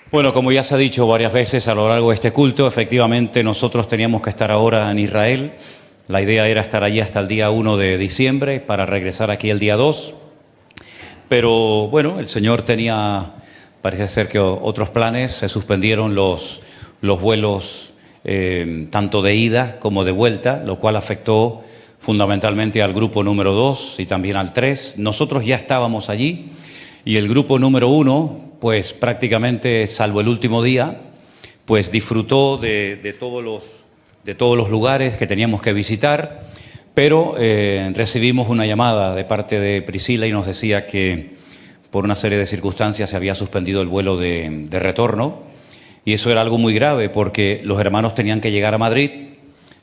Bueno, como ya se ha dicho varias veces a lo largo de este culto, efectivamente nosotros teníamos que estar ahora en Israel. La idea era estar allí hasta el día 1 de diciembre para regresar aquí el día 2. Pero bueno, el Señor tenía, parece ser que otros planes, se suspendieron los vuelos tanto de ida como de vuelta, lo cual afectó fundamentalmente al grupo número 2 y también al 3. Nosotros ya estábamos allí y el grupo número 1, pues prácticamente, salvo el último día, pues disfrutó de todos los lugares que teníamos que visitar, pero recibimos una llamada de parte de Priscila y nos decía que por una serie de circunstancias se había suspendido el vuelo de retorno, y eso era algo muy grave porque los hermanos tenían que llegar a Madrid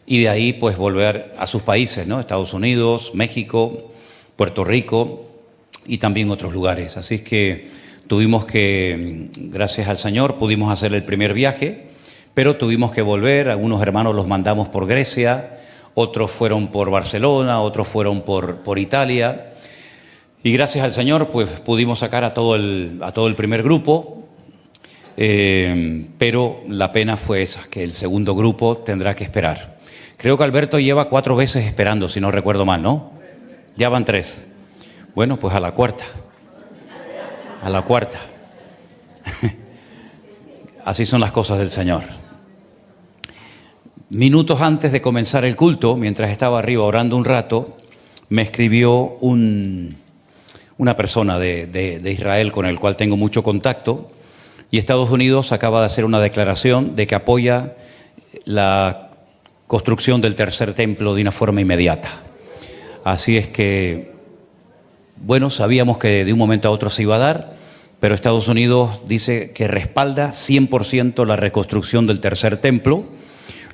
y de ahí pues volver a sus países, ¿no? Estados Unidos, México, Puerto Rico y también otros lugares. Así es que tuvimos que, gracias al Señor, pudimos hacer el primer viaje, pero tuvimos que volver. Algunos hermanos los mandamos por Grecia, otros fueron por Barcelona, otros fueron por Italia. Y gracias al Señor, pues pudimos sacar a todo el primer grupo, pero la pena fue esa, que el segundo grupo tendrá que esperar. Creo que Alberto lleva 4 veces esperando, si no recuerdo mal, ¿no? Ya van 3. Bueno, pues a la cuarta. A la cuarta. Así son las cosas del Señor. Minutos antes de comenzar el culto, mientras estaba arriba orando un rato, me escribió una persona de Israel con el cual tengo mucho contacto, y Estados Unidos acaba de hacer una declaración de que apoya la construcción del tercer templo de una forma inmediata. Así es que, bueno, sabíamos que de un momento a otro se iba a dar, pero Estados Unidos dice que respalda 100% la reconstrucción del tercer templo,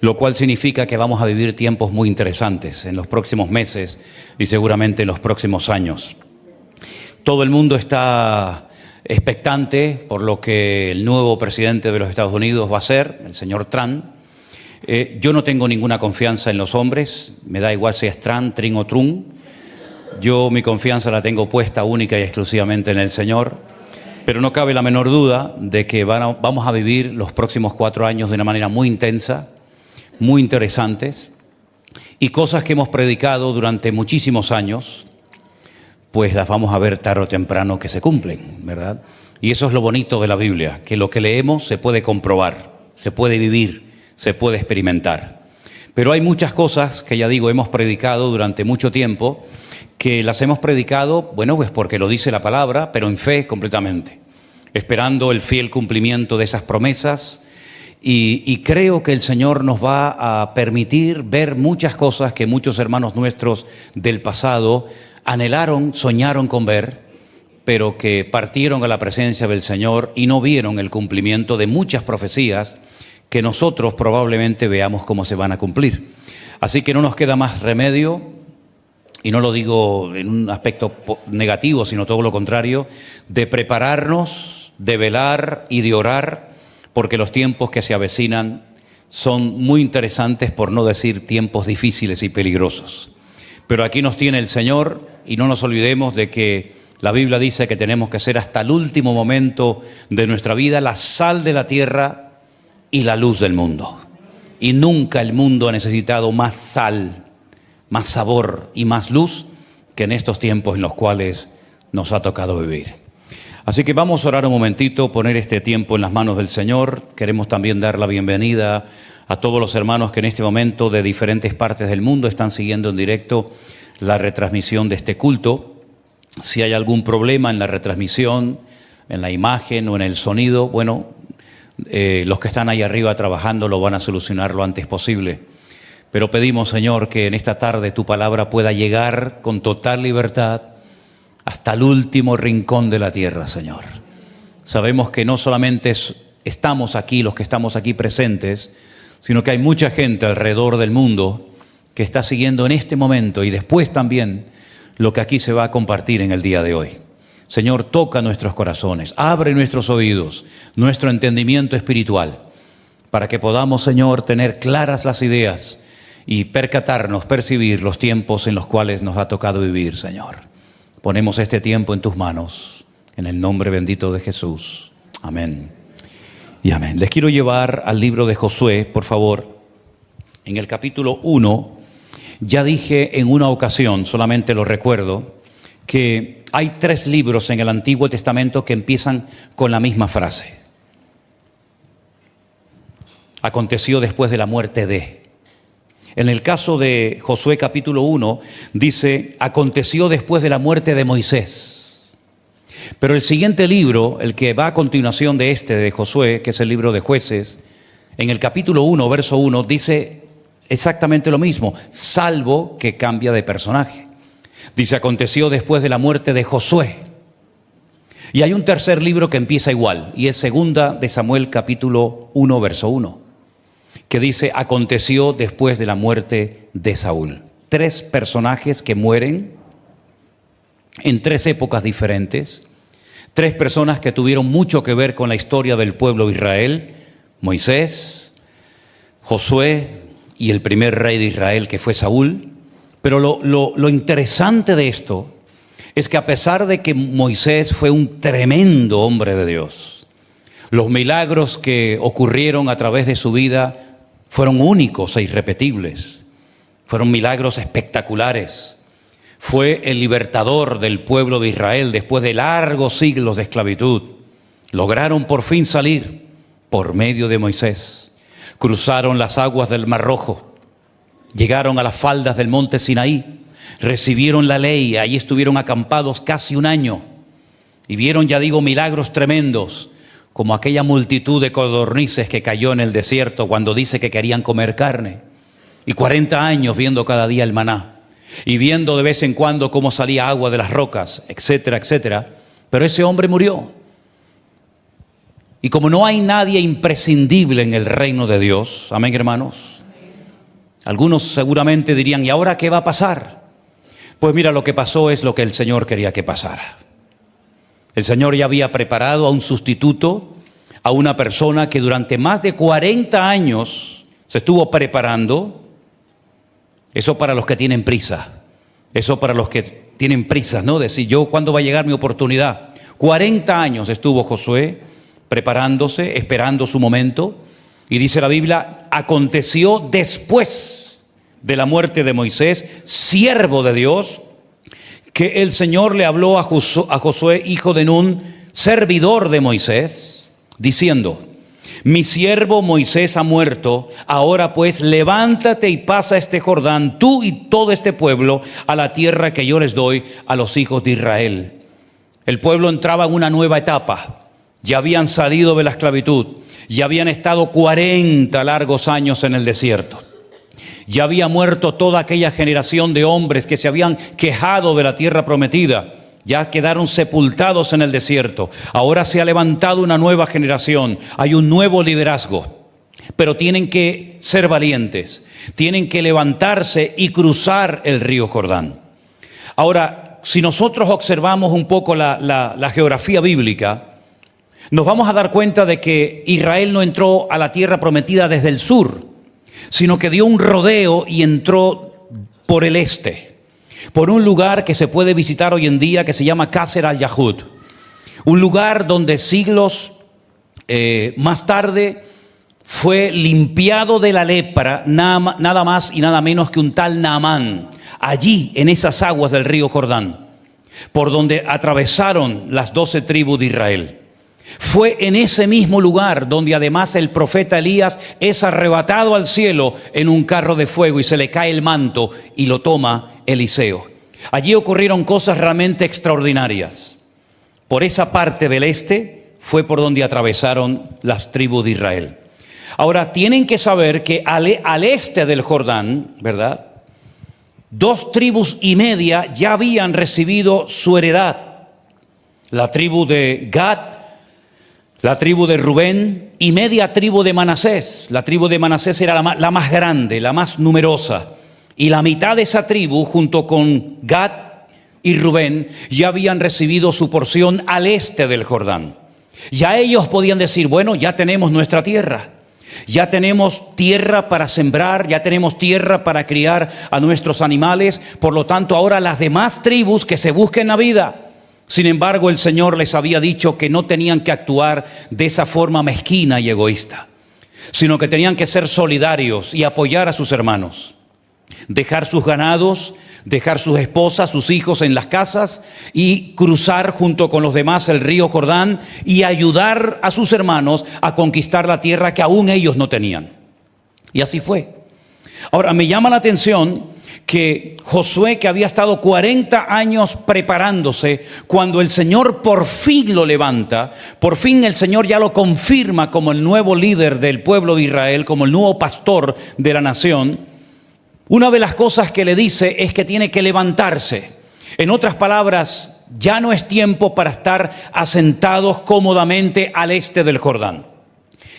lo cual significa que vamos a vivir tiempos muy interesantes en los próximos meses y seguramente en los próximos años. Todo el mundo está expectante por lo que el nuevo presidente de los Estados Unidos va a hacer, el señor Trump. Yo no tengo ninguna confianza en los hombres, me da igual si es Trump, Trin o Trump. Yo mi confianza la tengo puesta única y exclusivamente en el Señor, pero no cabe la menor duda de que vamos a vivir los próximos 4 años de una manera muy intensa, muy interesantes, y cosas que hemos predicado durante muchísimos años, pues las vamos a ver tarde o temprano que se cumplen, ¿verdad? Y eso es lo bonito de la Biblia, que lo que leemos se puede comprobar, se puede vivir, se puede experimentar. Pero hay muchas cosas que, ya digo, hemos predicado durante mucho tiempo, que las hemos predicado, bueno, pues porque lo dice la palabra, pero en fe completamente, esperando el fiel cumplimiento de esas promesas, y creo que el Señor nos va a permitir ver muchas cosas que muchos hermanos nuestros del pasado anhelaron, soñaron con ver, pero que partieron a la presencia del Señor y no vieron el cumplimiento de muchas profecías que nosotros probablemente veamos cómo se van a cumplir. Así que no nos queda más remedio, y no lo digo en un aspecto negativo, sino todo lo contrario, de prepararnos, de velar y de orar, porque los tiempos que se avecinan son muy interesantes, por no decir tiempos difíciles y peligrosos. Pero aquí nos tiene el Señor, y no nos olvidemos de que la Biblia dice que tenemos que ser hasta el último momento de nuestra vida la sal de la tierra y la luz del mundo. Y nunca el mundo ha necesitado más sal, más sabor y más luz que en estos tiempos en los cuales nos ha tocado vivir. Así que vamos a orar un momentito, poner este tiempo en las manos del Señor. Queremos también dar la bienvenida a todos los hermanos que en este momento de diferentes partes del mundo están siguiendo en directo la retransmisión de este culto. Si hay algún problema en la retransmisión, en la imagen o en el sonido, bueno, los que están ahí arriba trabajando lo van a solucionar lo antes posible. Pero pedimos, Señor, que en esta tarde tu palabra pueda llegar con total libertad hasta el último rincón de la tierra, Señor. Sabemos que no solamente estamos aquí, los que estamos aquí presentes, sino que hay mucha gente alrededor del mundo que está siguiendo en este momento y después también lo que aquí se va a compartir en el día de hoy. Señor, toca nuestros corazones, abre nuestros oídos, nuestro entendimiento espiritual, para que podamos, Señor, tener claras las ideas y percatarnos, percibir los tiempos en los cuales nos ha tocado vivir, Señor. Ponemos este tiempo en tus manos, en el nombre bendito de Jesús. Amén Y amén. Les quiero llevar al libro de Josué, por favor. En el capítulo 1, ya dije en una ocasión, solamente lo recuerdo, que hay 3 libros en el Antiguo Testamento que empiezan con la misma frase. Aconteció después de la muerte de. En el caso de Josué capítulo 1, dice, aconteció después de la muerte de Moisés. Pero el siguiente libro, el que va a continuación de este, de Josué, que es el libro de Jueces, en el capítulo 1, verso 1, dice exactamente lo mismo, salvo que cambia de personaje. Dice, aconteció después de la muerte de Josué. Y hay un tercer libro que empieza igual, y es segunda de Samuel capítulo 1, verso 1, que dice, aconteció después de la muerte de Saúl. 3 personajes que mueren en 3 épocas diferentes. 3 personas que tuvieron mucho que ver con la historia del pueblo de Israel: Moisés, Josué y el primer rey de Israel, que fue Saúl. Pero lo interesante de esto es que a pesar de que Moisés fue un tremendo hombre de Dios, los milagros que ocurrieron a través de su vida fueron únicos e irrepetibles. Fueron milagros espectaculares. Fue el libertador del pueblo de Israel después de largos siglos de esclavitud. Lograron por fin salir por medio de Moisés. Cruzaron las aguas del Mar Rojo. Llegaron a las faldas del monte Sinaí. Recibieron la ley. Allí estuvieron acampados casi un año. Y vieron, ya digo, milagros tremendos, como aquella multitud de codornices que cayó en el desierto cuando dice que querían comer carne. Y 40 años viendo cada día el maná. Y viendo de vez en cuando cómo salía agua de las rocas, etcétera, etcétera. Pero ese hombre murió. Y como no hay nadie imprescindible en el reino de Dios, amén, hermanos, algunos seguramente dirían, ¿y ahora qué va a pasar? Pues mira, lo que pasó es lo que el Señor quería que pasara. El Señor ya había preparado a un sustituto, a una persona que durante más de 40 años se estuvo preparando. Eso para los que tienen prisa. Eso para los que tienen prisa, ¿no? Decir, yo, ¿cuándo va a llegar mi oportunidad? 40 años estuvo Josué preparándose, esperando su momento. Y dice la Biblia, aconteció después de la muerte de Moisés, siervo de Dios, que el Señor le habló a Josué, hijo de Nun, servidor de Moisés, diciendo, mi siervo Moisés ha muerto, ahora pues levántate y pasa este Jordán, tú y todo este pueblo, a la tierra que yo les doy a los hijos de Israel. El pueblo entraba en una nueva etapa, ya habían salido de la esclavitud, ya habían estado 40 largos años en el desierto. Ya había muerto toda aquella generación de hombres que se habían quejado de la tierra prometida. Ya quedaron sepultados en el desierto. Ahora se ha levantado una nueva generación. Hay un nuevo liderazgo. Pero tienen que ser valientes. Tienen que levantarse y cruzar el río Jordán. Ahora, si nosotros observamos un poco la geografía bíblica, nos vamos a dar cuenta de que Israel no entró a la tierra prometida desde el sur, sino que dio un rodeo y entró por el este, por un lugar que se puede visitar hoy en día que se llama Qasr al-Yahud, un lugar donde siglos más tarde fue limpiado de la lepra nada más y nada menos que un tal Naamán, allí en esas aguas del río Jordán, por donde atravesaron las 12 tribus de Israel. Fue en ese mismo lugar donde además el profeta Elías es arrebatado al cielo en un carro de fuego y se le cae el manto y lo toma Eliseo. Allí ocurrieron cosas realmente extraordinarias. Por esa parte del este fue por donde atravesaron las tribus de Israel. Ahora tienen que saber que al este del Jordán, ¿verdad?, 2 tribus y media ya habían recibido su heredad. La tribu de Gad, la tribu de Rubén y media tribu de Manasés. La tribu de Manasés era la más grande, la más numerosa. Y la mitad de esa tribu, junto con Gad y Rubén, ya habían recibido su porción al este del Jordán. Ya ellos podían decir, bueno, ya tenemos nuestra tierra. Ya tenemos tierra para sembrar, ya tenemos tierra para criar a nuestros animales. Por lo tanto, ahora las demás tribus que se busquen la vida, Sin embargo, el Señor les había dicho que no tenían que actuar de esa forma mezquina y egoísta, sino que tenían que ser solidarios y apoyar a sus hermanos. Dejar sus ganados, dejar sus esposas, sus hijos en las casas y cruzar junto con los demás el río Jordán y ayudar a sus hermanos a conquistar la tierra que aún ellos no tenían. Y así fue. Ahora, me llama la atención que Josué, que había estado 40 años preparándose, cuando el Señor por fin lo levanta, por fin el Señor ya lo confirma como el nuevo líder del pueblo de Israel, como el nuevo pastor de la nación, una de las cosas que le dice es que tiene que levantarse. En otras palabras, ya no es tiempo para estar asentados cómodamente al este del Jordán.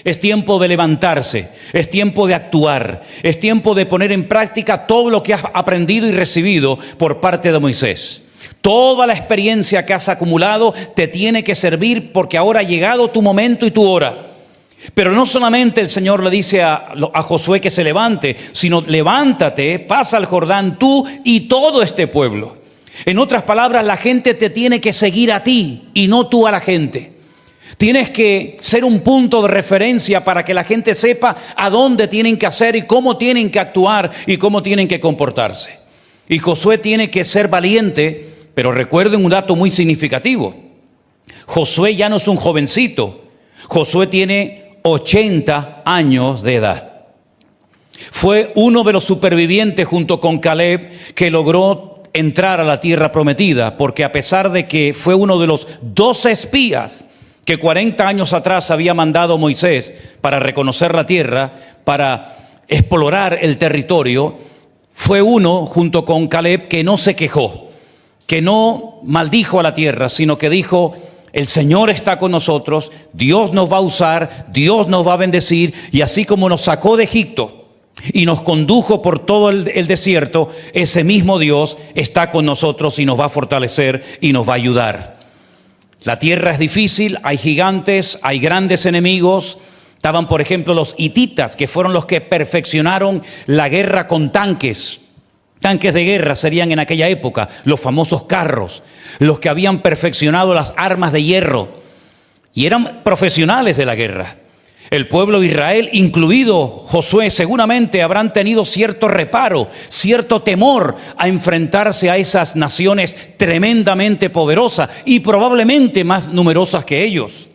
Es tiempo de levantarse, es tiempo de actuar, es tiempo de poner en práctica todo lo que has aprendido y recibido por parte de Moisés. Toda la experiencia que has acumulado te tiene que servir, porque ahora ha llegado tu momento y tu hora. Pero no solamente el Señor le dice a Josué que se levante, sino levántate, pasa al Jordán tú y todo este pueblo. En otras palabras, la gente te tiene que seguir a ti y no tú a la gente. Tienes que ser un punto de referencia para que la gente sepa a dónde tienen que hacer y cómo tienen que actuar y cómo tienen que comportarse. Y Josué tiene que ser valiente, pero recuerden un dato muy significativo. Josué ya no es un jovencito. Josué tiene 80 años de edad. Fue uno de los supervivientes junto con Caleb que logró entrar a la tierra prometida, porque a pesar de que fue uno de los 12 espías que 40 años atrás había mandado Moisés para reconocer la tierra, para explorar el territorio, fue uno junto con Caleb que no se quejó, que no maldijo a la tierra, sino que dijo: el Señor está con nosotros, Dios nos va a usar, Dios nos va a bendecir, y así como nos sacó de Egipto y nos condujo por todo el desierto, ese mismo Dios está con nosotros y nos va a fortalecer y nos va a ayudar. La tierra es difícil, hay gigantes, hay grandes enemigos. Estaban, por ejemplo, los hititas, que fueron los que perfeccionaron la guerra con tanques. Tanques de guerra serían en aquella época los famosos carros, los que habían perfeccionado las armas de hierro y eran profesionales de la guerra. El pueblo de Israel, incluido Josué, seguramente habrán tenido cierto reparo, cierto temor a enfrentarse a esas naciones tremendamente poderosas y probablemente más numerosas que ellos.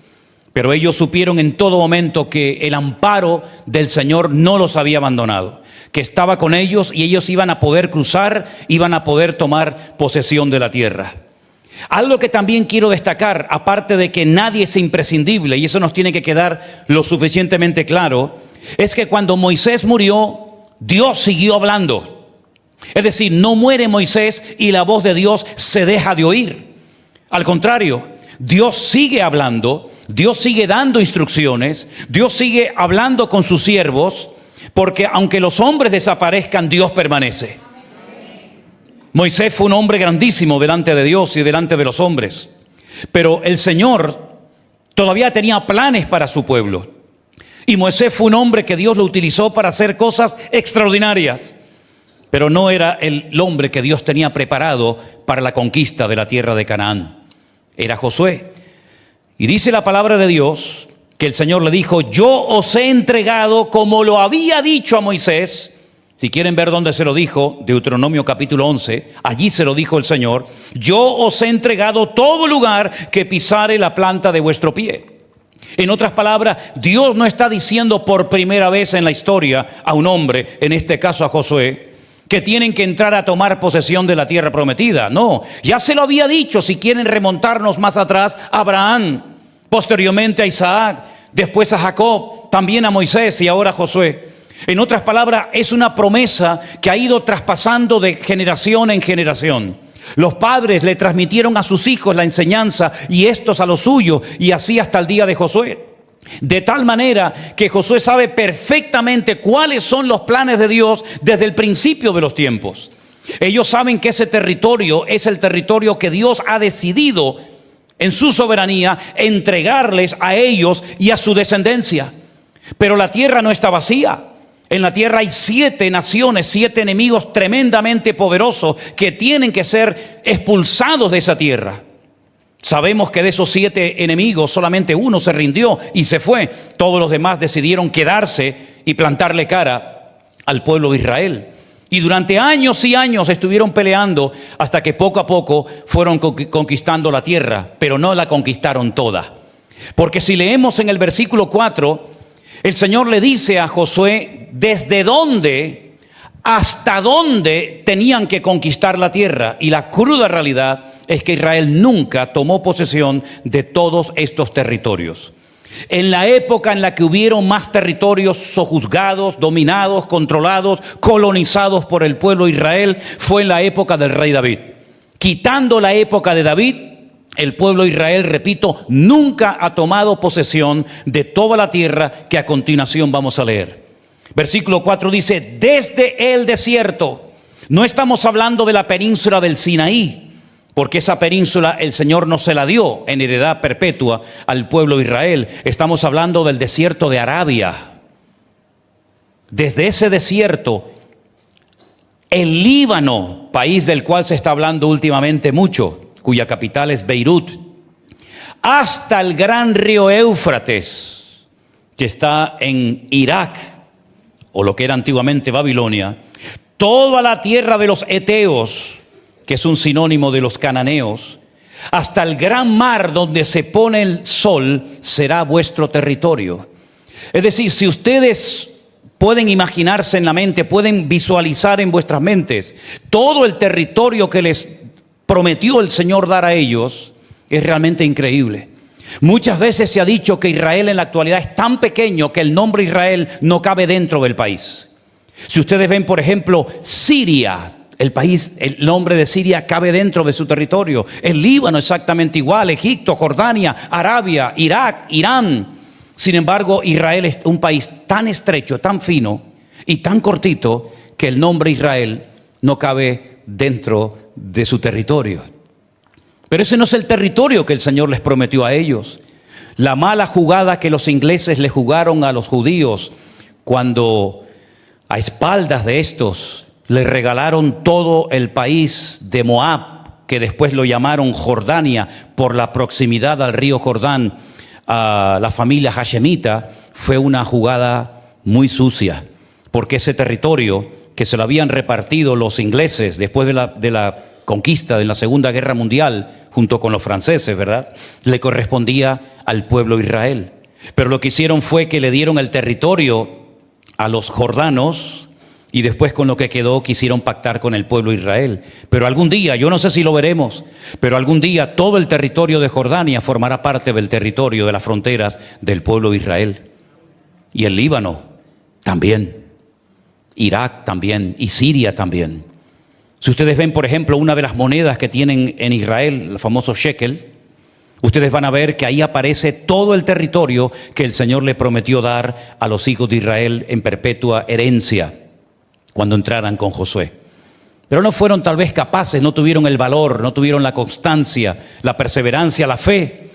Pero ellos supieron en todo momento que el amparo del Señor no los había abandonado, que estaba con ellos y ellos iban a poder cruzar, iban a poder tomar posesión de la tierra. Algo que también quiero destacar, aparte de que nadie es imprescindible, y eso nos tiene que quedar lo suficientemente claro, es que cuando Moisés murió, Dios siguió hablando. Es decir, no muere Moisés y la voz de Dios se deja de oír. Al contrario, Dios sigue hablando, Dios sigue dando instrucciones, Dios sigue hablando con sus siervos, porque aunque los hombres desaparezcan, Dios permanece. Moisés fue un hombre grandísimo delante de Dios y delante de los hombres, pero el Señor todavía tenía planes para su pueblo. Y Moisés fue un hombre que Dios lo utilizó para hacer cosas extraordinarias, pero no era el hombre que Dios tenía preparado para la conquista de la tierra de Canaán. Era Josué. Y dice la palabra de Dios que el Señor le dijo: yo os he entregado como lo había dicho a Moisés. Si quieren ver dónde se lo dijo, Deuteronomio capítulo 11, allí se lo dijo el Señor: yo os he entregado todo lugar que pisare la planta de vuestro pie. En otras palabras, Dios no está diciendo por primera vez en la historia a un hombre, en este caso a Josué, que tienen que entrar a tomar posesión de la tierra prometida. No, ya se lo había dicho. Si quieren remontarnos más atrás, a Abraham, posteriormente a Isaac, después a Jacob, también a Moisés y ahora a Josué. En otras palabras, es una promesa que ha ido traspasando de generación en generación. Los padres le transmitieron a sus hijos la enseñanza y estos a los suyos, y así hasta el día de Josué. De tal manera que Josué sabe perfectamente cuáles son los planes de Dios desde el principio de los tiempos. Ellos saben que ese territorio es el territorio que Dios ha decidido en su soberanía entregarles a ellos y a su descendencia. Pero la tierra no está vacía. En la tierra hay 7 naciones, 7 enemigos tremendamente poderosos que tienen que ser expulsados de esa tierra. Sabemos que de esos 7 enemigos solamente uno se rindió y se fue. Todos los demás decidieron quedarse y plantarle cara al pueblo de Israel. Y durante años y años estuvieron peleando hasta que poco a poco fueron conquistando la tierra, pero no la conquistaron toda. Porque si leemos en el versículo 4, el Señor le dice a Josué desde dónde, hasta dónde tenían que conquistar la tierra. Y la cruda realidad es que Israel nunca tomó posesión de todos estos territorios. En la época en la que hubieron más territorios sojuzgados, dominados, controlados, colonizados por el pueblo de Israel, fue en la época del rey David. Quitando la época de David, el pueblo de Israel, repito, nunca ha tomado posesión de toda la tierra que a continuación vamos a leer. Versículo 4 dice, desde el desierto. No estamos hablando de la península del Sinaí, porque esa península el Señor no se la dio en heredad perpetua al pueblo de Israel. Estamos hablando del desierto de Arabia. Desde ese desierto, el Líbano, país del cual se está hablando últimamente mucho, cuya capital es Beirut, hasta el gran río Éufrates, que está en Irak, o lo que era antiguamente Babilonia, toda la tierra de los Eteos, que es un sinónimo de los cananeos, hasta el gran mar donde se pone el sol, será vuestro territorio. Es decir, si ustedes pueden imaginarse en la mente, pueden visualizar en vuestras mentes todo el territorio que les prometió el Señor dar a ellos, es realmente increíble. Muchas veces se ha dicho que Israel en la actualidad es tan pequeño que el nombre Israel no cabe dentro del país. Si ustedes ven, por ejemplo, Siria, el país, el nombre de Siria cabe dentro de su territorio. El Líbano exactamente igual, Egipto, Jordania, Arabia, Irak, Irán. Sin embargo, Israel es un país tan estrecho, tan fino y tan cortito que el nombre Israel no cabe dentro de su territorio. Pero ese no es el territorio que el Señor les prometió a ellos. La mala jugada que los ingleses le jugaron a los judíos cuando a espaldas de estos le regalaron todo el país de Moab, que después lo llamaron Jordania por la proximidad al río Jordán, a la familia hashemita, fue una jugada muy sucia, porque ese territorio que se lo habían repartido los ingleses después de la conquista de la Segunda Guerra Mundial, junto con los franceses, ¿verdad?, le correspondía al pueblo de Israel. Pero lo que hicieron fue que le dieron el territorio a los jordanos, y después con lo que quedó quisieron pactar con el pueblo de Israel. Pero algún día, yo no sé si lo veremos, pero algún día todo el territorio de Jordania formará parte del territorio de las fronteras del pueblo de Israel. Y el Líbano también, Irak también y Siria también. Si ustedes ven, por ejemplo, una de las monedas que tienen en Israel, el famoso shekel, ustedes van a ver que ahí aparece todo el territorio que el Señor le prometió dar a los hijos de Israel en perpetua herencia cuando entraran con Josué. Pero no fueron tal vez capaces, no tuvieron el valor, no tuvieron la constancia, la perseverancia, la fe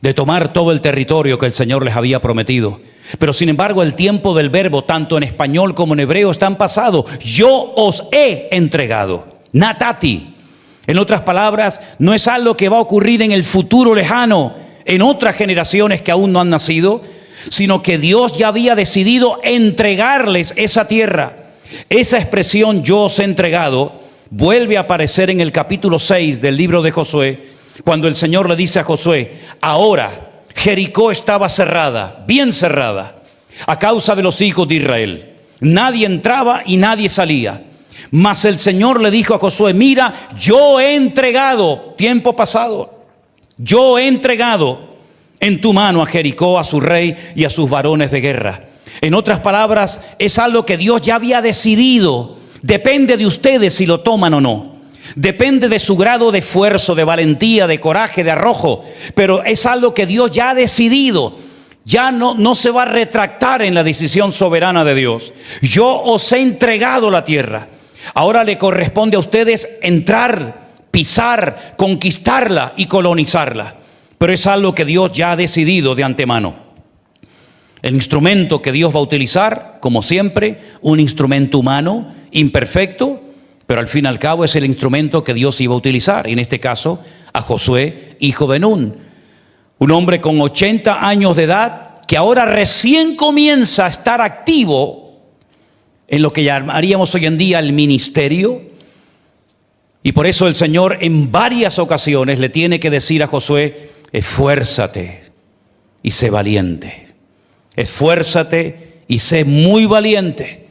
de tomar todo el territorio que el Señor les había prometido. Pero sin embargo el tiempo del verbo, tanto en español como en hebreo, está en pasado. Yo os he entregado, natati. En otras palabras, no es algo que va a ocurrir en el futuro lejano, en otras generaciones que aún no han nacido, sino que Dios ya había decidido entregarles esa tierra. Esa expresión, yo os he entregado, vuelve a aparecer en el capítulo 6 del libro de Josué, cuando el Señor le dice a Josué, ahora Jericó estaba cerrada, bien cerrada, a causa de los hijos de Israel. Nadie entraba y nadie salía. Mas el Señor le dijo a Josué, mira, yo he entregado, tiempo pasado, yo he entregado en tu mano a Jericó, a su rey y a sus varones de guerra. En otras palabras, es algo que Dios ya había decidido. Depende de ustedes si lo toman o no. Depende de su grado de esfuerzo, de valentía, de coraje, de arrojo. Pero es algo que Dios ya ha decidido. Ya no se va a retractar en la decisión soberana de Dios. Yo os he entregado la tierra. Ahora le corresponde a ustedes entrar, pisar, conquistarla y colonizarla. Pero es algo que Dios ya ha decidido de antemano. El instrumento que Dios va a utilizar, como siempre, un instrumento humano, imperfecto, pero al fin y al cabo es el instrumento que Dios iba a utilizar. En este caso, a Josué hijo de Nun. Un hombre con 80 años de edad que ahora recién comienza a estar activo en lo que llamaríamos hoy en día el ministerio. Y por eso el Señor en varias ocasiones le tiene que decir a Josué: esfuérzate y sé valiente. Esfuérzate y sé muy valiente.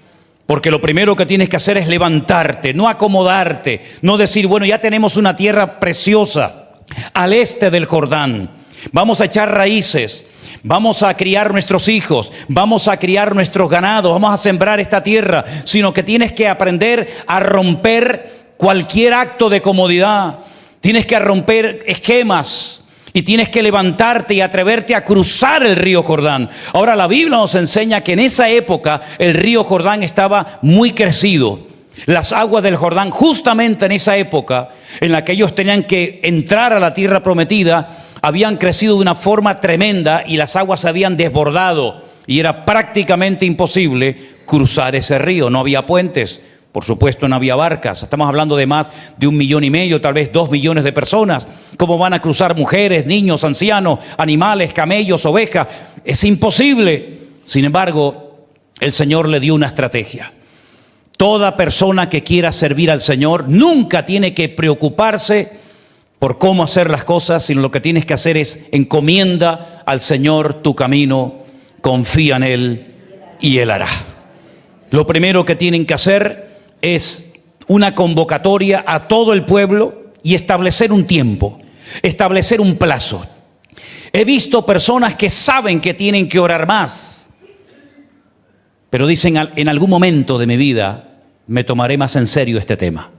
Porque lo primero que tienes que hacer es levantarte, no acomodarte, no decir, bueno, ya tenemos una tierra preciosa al este del Jordán. Vamos a echar raíces, vamos a criar nuestros hijos, vamos a criar nuestros ganados, vamos a sembrar esta tierra. Sino que tienes que aprender a romper cualquier acto de comodidad. Tienes que romper esquemas. Y tienes que levantarte y atreverte a cruzar el río Jordán. Ahora, la Biblia nos enseña que en esa época el río Jordán estaba muy crecido. Las aguas del Jordán, justamente en esa época en la que ellos tenían que entrar a la tierra prometida, habían crecido de una forma tremenda y las aguas se habían desbordado. Y era prácticamente imposible cruzar ese río. No había puentes. Por supuesto, no había barcas. Estamos hablando de más de 1,5 millones, tal vez 2 millones de personas. ¿Cómo van a cruzar mujeres, niños, ancianos, animales, camellos, ovejas? Es imposible. Sin embargo, el Señor le dio una estrategia. Toda persona que quiera servir al Señor nunca tiene que preocuparse por cómo hacer las cosas, sino lo que tienes que hacer es encomienda al Señor tu camino, confía en Él y Él hará. Lo primero que tienen que hacer es una convocatoria a todo el pueblo y establecer un tiempo, establecer un plazo. He visto personas que saben que tienen que orar más, pero dicen: en algún momento de mi vida me tomaré más en serio este tema.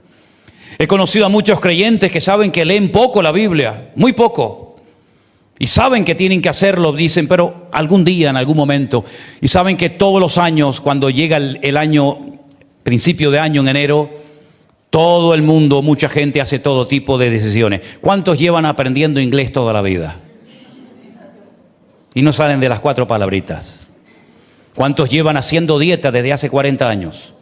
He conocido a muchos creyentes que saben que leen poco la Biblia, muy poco, y saben que tienen que hacerlo, dicen, pero algún día, en algún momento. Y saben que todos los años, cuando llega el año, principio de año, en enero, todo el mundo, mucha gente hace todo tipo de decisiones. ¿Cuántos llevan aprendiendo inglés toda la vida? Y no saben de las 4 palabritas. ¿Cuántos llevan haciendo dieta desde hace 40 años?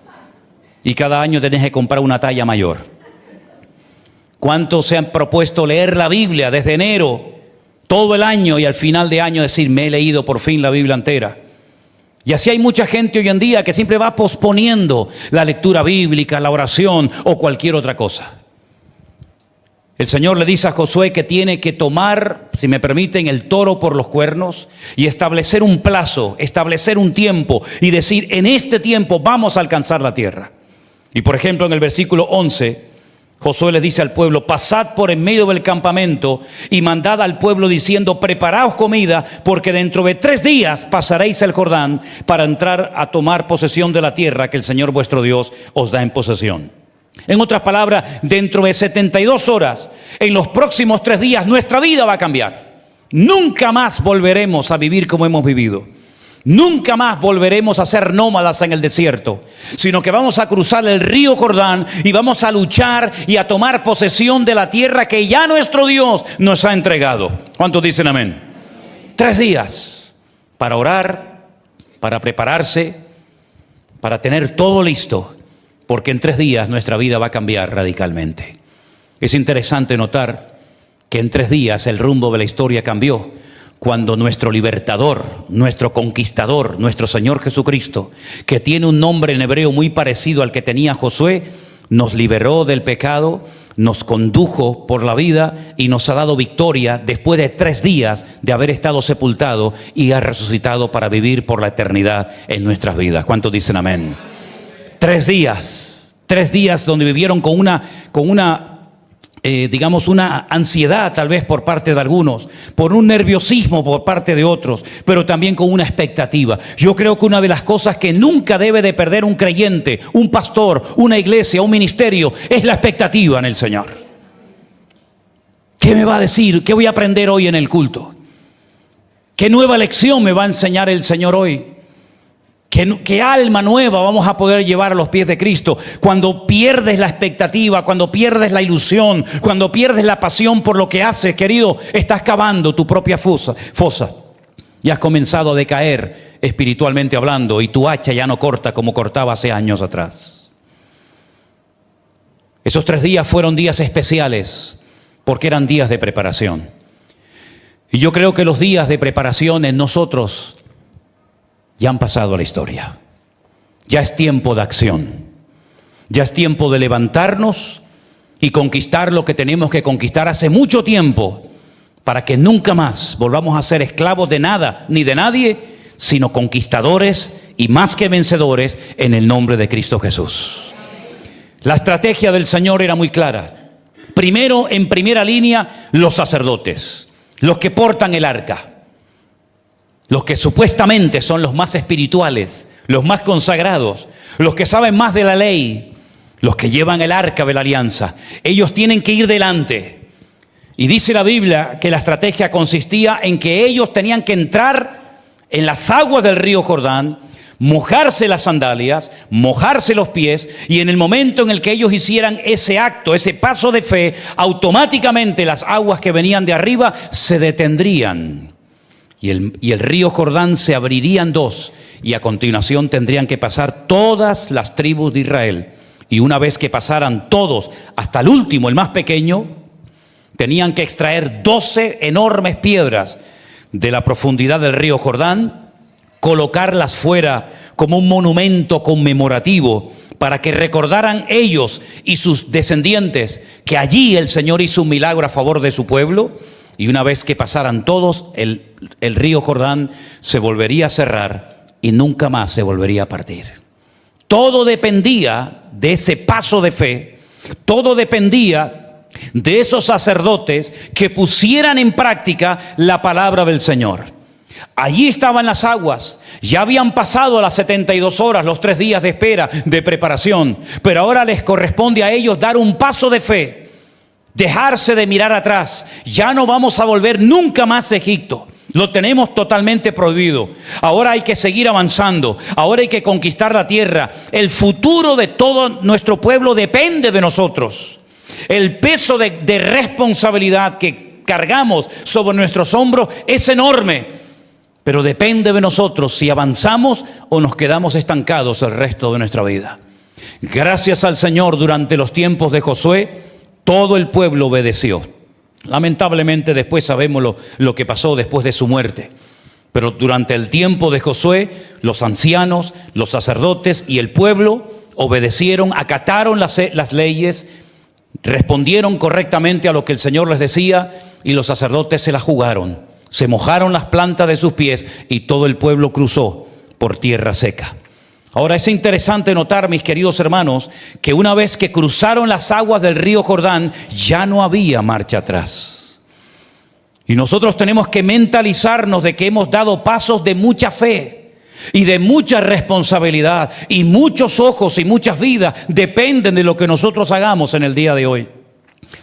Y cada año tenés que comprar una talla mayor. ¿Cuántos se han propuesto leer la Biblia desde enero, todo el año, y al final de año decir: me he leído por fin la Biblia entera? Y así hay mucha gente hoy en día que siempre va posponiendo la lectura bíblica, la oración o cualquier otra cosa. El Señor le dice a Josué que tiene que tomar, si me permiten, el toro por los cuernos y establecer un plazo, establecer un tiempo y decir: en este tiempo vamos a alcanzar la tierra. Y por ejemplo, en el versículo 11, Josué les dice al pueblo: pasad por en medio del campamento y mandad al pueblo diciendo: preparaos comida, porque dentro de 3 días pasaréis el Jordán para entrar a tomar posesión de la tierra que el Señor vuestro Dios os da en posesión. En otras palabras, dentro de 72 horas, en los próximos 3 días, nuestra vida va a cambiar. Nunca más volveremos a vivir como hemos vivido. Nunca más volveremos a ser nómadas en el desierto, sino que vamos a cruzar el río Jordán y vamos a luchar y a tomar posesión de la tierra que ya nuestro Dios nos ha entregado. ¿Cuántos dicen amén? 3 días para orar, para prepararse, para tener todo listo, porque en 3 días nuestra vida va a cambiar radicalmente. Es interesante notar que en 3 días el rumbo de la historia cambió. Cuando nuestro libertador, nuestro conquistador, nuestro Señor Jesucristo, que tiene un nombre en hebreo muy parecido al que tenía Josué, nos liberó del pecado, nos condujo por la vida y nos ha dado victoria después de 3 días de haber estado sepultado, y ha resucitado para vivir por la eternidad en nuestras vidas. ¿Cuántos dicen amén? 3 días donde vivieron con una ansiedad tal vez por parte de algunos, por un nerviosismo por parte de otros, pero también con una expectativa. Yo creo que una de las cosas que nunca debe de perder un creyente, un pastor, una iglesia, un ministerio, es la expectativa en el Señor. ¿Qué me va a decir? ¿Qué voy a aprender hoy en el culto? ¿Qué nueva lección me va a enseñar el Señor hoy? ¿Qué alma nueva vamos a poder llevar a los pies de Cristo? Cuando pierdes la expectativa, cuando pierdes la ilusión, cuando pierdes la pasión por lo que haces, querido, estás cavando tu propia fosa y has comenzado a decaer espiritualmente hablando, y tu hacha ya no corta como cortaba hace años atrás. Esos 3 días fueron días especiales porque eran días de preparación. Y yo creo que los días de preparación en nosotros ya han pasado a la historia. Ya es tiempo de acción. Ya es tiempo de levantarnos y conquistar lo que tenemos que conquistar hace mucho tiempo, para que nunca más volvamos a ser esclavos de nada ni de nadie, sino conquistadores y más que vencedores en el nombre de Cristo Jesús. La estrategia del Señor era muy clara. Primero, en primera línea, los sacerdotes, los que portan el arca, los que supuestamente son los más espirituales, los más consagrados, los que saben más de la ley, los que llevan el arca de la alianza. Ellos tienen que ir delante. Y dice la Biblia que la estrategia consistía en que ellos tenían que entrar en las aguas del río Jordán, mojarse las sandalias, mojarse los pies, y en el momento en el que ellos hicieran ese acto, ese paso de fe, automáticamente las aguas que venían de arriba se detendrían. Y el río Jordán se abriría en dos, y a continuación tendrían que pasar todas las tribus de Israel. Y una vez que pasaran todos, hasta el último, el más pequeño, tenían que extraer 12 enormes piedras de la profundidad del río Jordán, colocarlas fuera como un monumento conmemorativo para que recordaran ellos y sus descendientes que allí el Señor hizo un milagro a favor de su pueblo. Y una vez que pasaran todos, el río Jordán se volvería a cerrar y nunca más se volvería a partir. Todo dependía de ese paso de fe, todo dependía de esos sacerdotes que pusieran en práctica la palabra del Señor. Allí estaban las aguas, ya habían pasado las 72 horas, los 3 días de espera, de preparación, pero ahora les corresponde a ellos dar un paso de fe, dejarse de mirar atrás. Ya no vamos a volver nunca más a Egipto. Lo tenemos totalmente prohibido. Ahora hay que seguir avanzando. Ahora hay que conquistar la tierra. El futuro de todo nuestro pueblo depende de nosotros. El peso de responsabilidad que cargamos sobre nuestros hombros es enorme. Pero depende de nosotros si avanzamos o nos quedamos estancados el resto de nuestra vida. Gracias al Señor, durante los tiempos de Josué, todo el pueblo obedeció. Lamentablemente después sabemos lo que pasó después de su muerte. Pero durante el tiempo de Josué, los ancianos, los sacerdotes y el pueblo obedecieron, acataron las leyes, respondieron correctamente a lo que el Señor les decía, y los sacerdotes se la jugaron. Se mojaron las plantas de sus pies y todo el pueblo cruzó por tierra seca. Ahora es interesante notar, mis queridos hermanos, que una vez que cruzaron las aguas del río Jordán, ya no había marcha atrás. Y nosotros tenemos que mentalizarnos de que hemos dado pasos de mucha fe y de mucha responsabilidad, y muchos ojos y muchas vidas dependen de lo que nosotros hagamos en el día de hoy.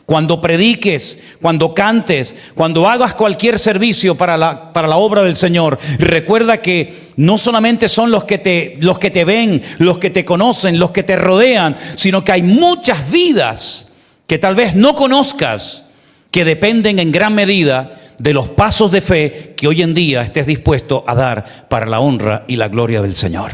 Cuando prediques, cuando cantes, cuando hagas cualquier servicio para la obra del Señor, recuerda que no solamente son los que te ven, los que te conocen, los que te rodean, sino que hay muchas vidas que tal vez no conozcas, que dependen en gran medida de los pasos de fe que hoy en día estés dispuesto a dar para la honra y la gloria del Señor.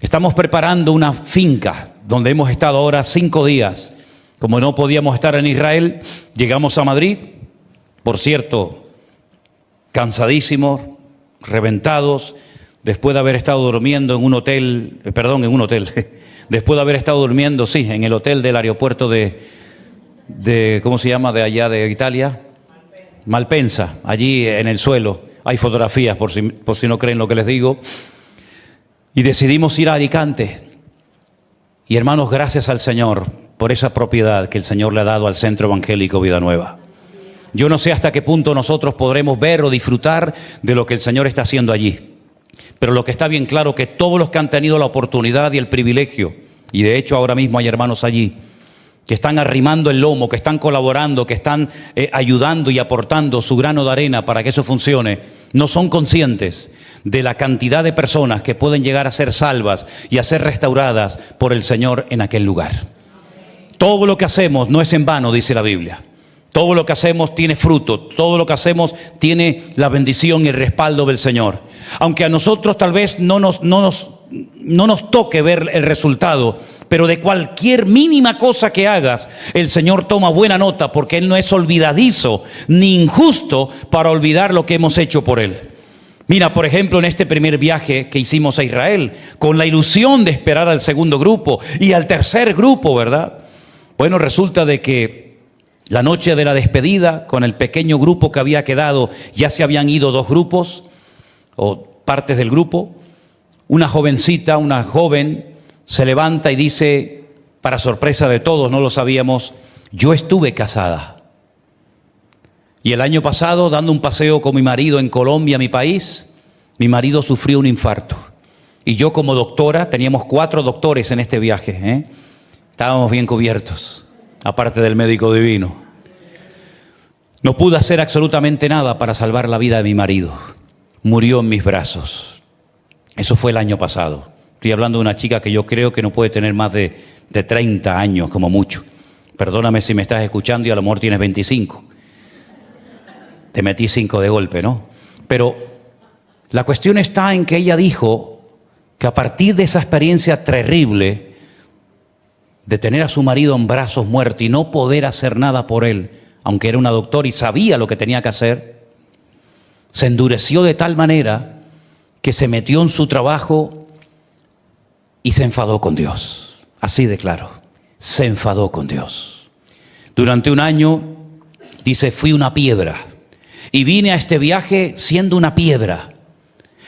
Estamos preparando una finca donde hemos estado ahora 5 días. Como no podíamos estar en Israel, llegamos a Madrid, por cierto, cansadísimos, reventados, después de haber estado durmiendo en un hotel, después de haber estado durmiendo, sí, en el hotel del aeropuerto de ¿cómo se llama? De allá de Italia, Malpensa, allí en el suelo. Hay fotografías por si no creen lo que les digo. Y decidimos ir a Alicante. Y hermanos, gracias al Señor por esa propiedad que el Señor le ha dado al Centro Evangélico Vida Nueva. Yo no sé hasta qué punto nosotros podremos ver o disfrutar de lo que el Señor está haciendo allí. Pero lo que está bien claro, que todos los que han tenido la oportunidad y el privilegio, y de hecho ahora mismo hay hermanos allí, que están arrimando el lomo, que están colaborando, que están ayudando y aportando su grano de arena para que eso funcione, no son conscientes de la cantidad de personas que pueden llegar a ser salvas y a ser restauradas por el Señor en aquel lugar. Todo lo que hacemos no es en vano, dice la Biblia. Todo lo que hacemos tiene fruto, todo lo que hacemos tiene la bendición y el respaldo del Señor. Aunque a nosotros tal vez no nos toque ver el resultado, pero de cualquier mínima cosa que hagas, el Señor toma buena nota, porque Él no es olvidadizo ni injusto para olvidar lo que hemos hecho por Él. Mira, por ejemplo, en este primer viaje que hicimos a Israel, con la ilusión de esperar al segundo grupo y al tercer grupo, ¿verdad? Bueno, resulta de que la noche de la despedida, con el pequeño grupo que había quedado, ya se habían ido 2 grupos o partes del grupo. Una jovencita, una joven, se levanta y dice, para sorpresa de todos, no lo sabíamos, yo estuve casada. Y el año pasado, dando un paseo con mi marido en Colombia, mi país, mi marido sufrió un infarto. Y yo como doctora, teníamos 4 doctores en este viaje, estábamos bien cubiertos, aparte del médico divino. No pude hacer absolutamente nada para salvar la vida de mi marido. Murió en mis brazos. Eso fue el año pasado. Estoy hablando de una chica que yo creo que no puede tener más de 30 años como mucho. Perdóname si me estás escuchando y a lo mejor tienes 25. Te metí 5 de golpe, ¿no? Pero la cuestión está en que ella dijo que a partir de esa experiencia terrible de tener a su marido en brazos muerto y no poder hacer nada por él, aunque era una doctora y sabía lo que tenía que hacer, se endureció de tal manera que se metió en su trabajo y se enfadó con Dios. Así de claro, se enfadó con Dios. Durante un año, dice, fui una piedra. Y vine a este viaje siendo una piedra.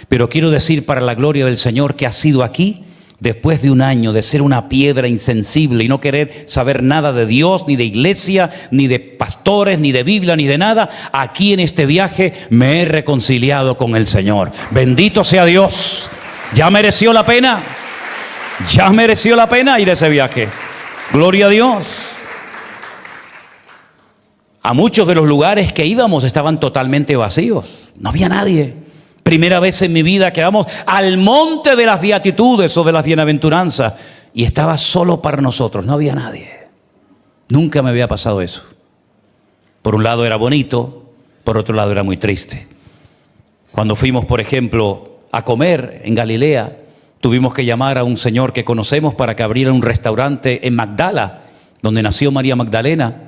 Pero quiero decir para la gloria del Señor que ha sido aquí, después de un año de ser una piedra insensible y no querer saber nada de Dios, ni de iglesia, ni de pastores, ni de Biblia, ni de nada, aquí en este viaje me he reconciliado con el Señor. Bendito sea Dios. ¿Ya mereció la pena? ¿Ya mereció la pena ir a ese viaje? Gloria a Dios. A muchos de los lugares que íbamos estaban totalmente vacíos. No había nadie. Primera vez en mi vida que vamos al monte de las beatitudes o de las bienaventuranzas y estaba solo para nosotros. No había nadie. Nunca me había pasado eso. Por un lado era bonito, por otro lado era muy triste. Cuando fuimos, por ejemplo, a comer en Galilea, tuvimos que llamar a un señor que conocemos para que abriera un restaurante en Magdala, donde nació María Magdalena,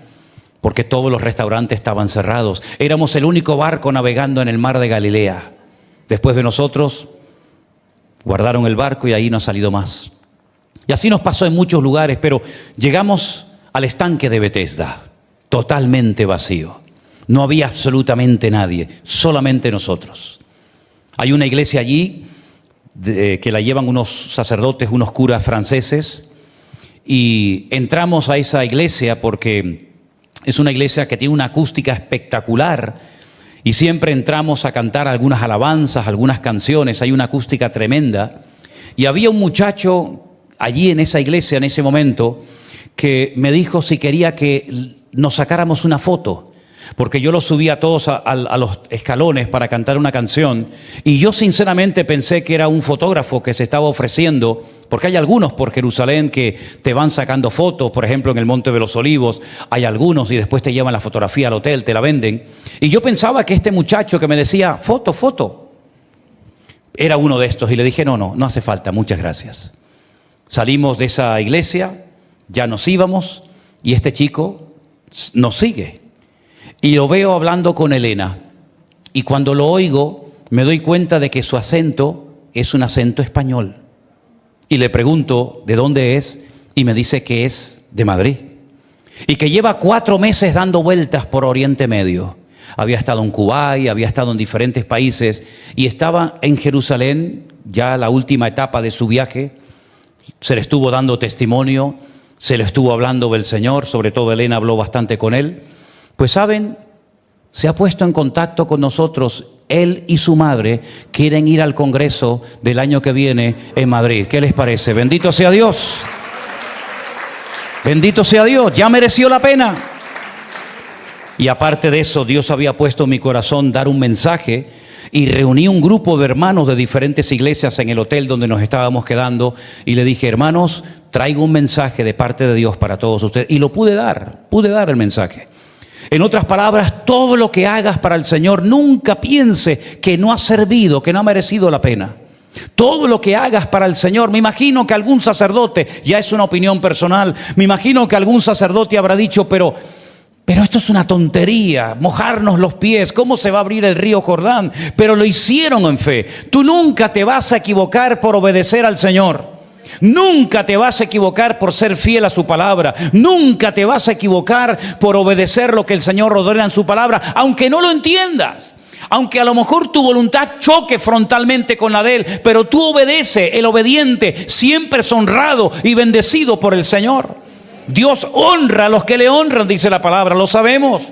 porque todos los restaurantes estaban cerrados. Éramos el único barco navegando en el mar de Galilea. Después de nosotros, guardaron el barco y ahí no ha salido más. Y así nos pasó en muchos lugares, pero llegamos al estanque de Betesda, totalmente vacío. No había absolutamente nadie, solamente nosotros. Hay una iglesia allí que la llevan unos sacerdotes, unos curas franceses, y entramos a esa iglesia porque es una iglesia que tiene una acústica espectacular y siempre entramos a cantar algunas alabanzas, algunas canciones, hay una acústica tremenda. Y había un muchacho allí en esa iglesia en ese momento que me dijo si quería que nos sacáramos una foto, porque yo los subí a todos a los escalones para cantar una canción y yo sinceramente pensé que era un fotógrafo que se estaba ofreciendo, porque hay algunos por Jerusalén que te van sacando fotos, por ejemplo en el Monte de los Olivos hay algunos y después te llevan la fotografía al hotel, te la venden, y yo pensaba que este muchacho que me decía foto era uno de estos y le dije no hace falta, muchas gracias. Salimos de esa iglesia, ya nos íbamos y este chico nos sigue. Y lo veo hablando con Elena. Y cuando lo oigo, me doy cuenta de que su acento es un acento español. Y le pregunto de dónde es y me dice que es de Madrid. Y que lleva 4 meses dando vueltas por Oriente Medio. Había estado en Kuwait, había estado en diferentes países y estaba en Jerusalén, ya la última etapa de su viaje. Se le estuvo dando testimonio, se le estuvo hablando del Señor, sobre todo Elena habló bastante con él. Pues saben, se ha puesto en contacto con nosotros. Él y su madre quieren ir al congreso del año que viene en Madrid. ¿Qué les parece? Bendito sea Dios. Bendito sea Dios. Ya mereció la pena. Y aparte de eso, Dios había puesto en mi corazón dar un mensaje y reuní un grupo de hermanos de diferentes iglesias en el hotel donde nos estábamos quedando y le dije, hermanos, traigo un mensaje de parte de Dios para todos ustedes. Y lo pude dar el mensaje. En otras palabras, todo lo que hagas para el Señor, nunca piense que no ha servido, que no ha merecido la pena. Todo lo que hagas para el Señor. Me imagino que algún sacerdote, ya es una opinión personal, me imagino que algún sacerdote habrá dicho, pero esto es una tontería, mojarnos los pies, ¿cómo se va a abrir el río Jordán? Pero lo hicieron en fe. Tú nunca te vas a equivocar por obedecer al Señor. Nunca te vas a equivocar por ser fiel a su palabra. Nunca te vas a equivocar por obedecer lo que el Señor ordena en su palabra, aunque no lo entiendas. Aunque a lo mejor tu voluntad choque frontalmente con la de Él, pero tú obedece. El obediente siempre es honrado y bendecido por el Señor. Dios honra a los que le honran, dice la palabra, lo sabemos.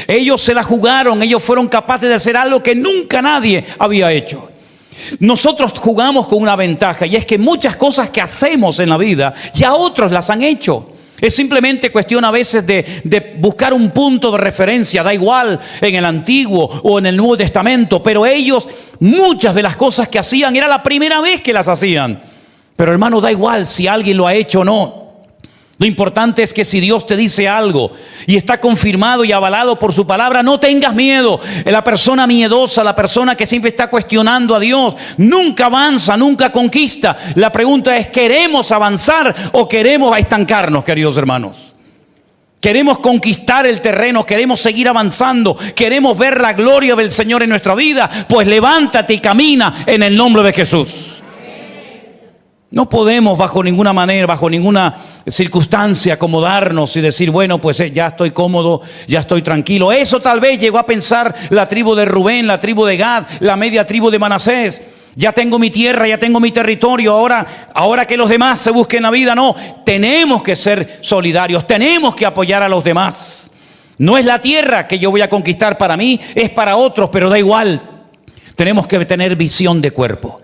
Ellos se la jugaron, ellos fueron capaces de hacer algo que nunca nadie había hecho. Nosotros jugamos con una ventaja, y es que muchas cosas que hacemos en la vida ya otros las han hecho. Es simplemente cuestión a veces de buscar un punto de referencia, da igual en el Antiguo o en el Nuevo Testamento, pero ellos, muchas de las cosas que hacían era la primera vez que las hacían. Pero hermano, da igual si alguien lo ha hecho o no. Lo importante es que si Dios te dice algo y está confirmado y avalado por su palabra, no tengas miedo. La persona miedosa, la persona que siempre está cuestionando a Dios, nunca avanza, nunca conquista. La pregunta es, ¿queremos avanzar o queremos estancarnos, queridos hermanos? Queremos conquistar el terreno, queremos seguir avanzando, queremos ver la gloria del Señor en nuestra vida. Pues levántate y camina en el nombre de Jesús. No podemos bajo ninguna manera, bajo ninguna circunstancia acomodarnos y decir, bueno, pues ya estoy cómodo, ya estoy tranquilo. Eso tal vez llegó a pensar la tribu de Rubén, la tribu de Gad, la media tribu de Manasés. Ya tengo mi tierra, ya tengo mi territorio, ahora que los demás se busquen la vida. No, tenemos que ser solidarios, tenemos que apoyar a los demás. No es la tierra que yo voy a conquistar para mí, es para otros, pero da igual. Tenemos que tener visión de cuerpo.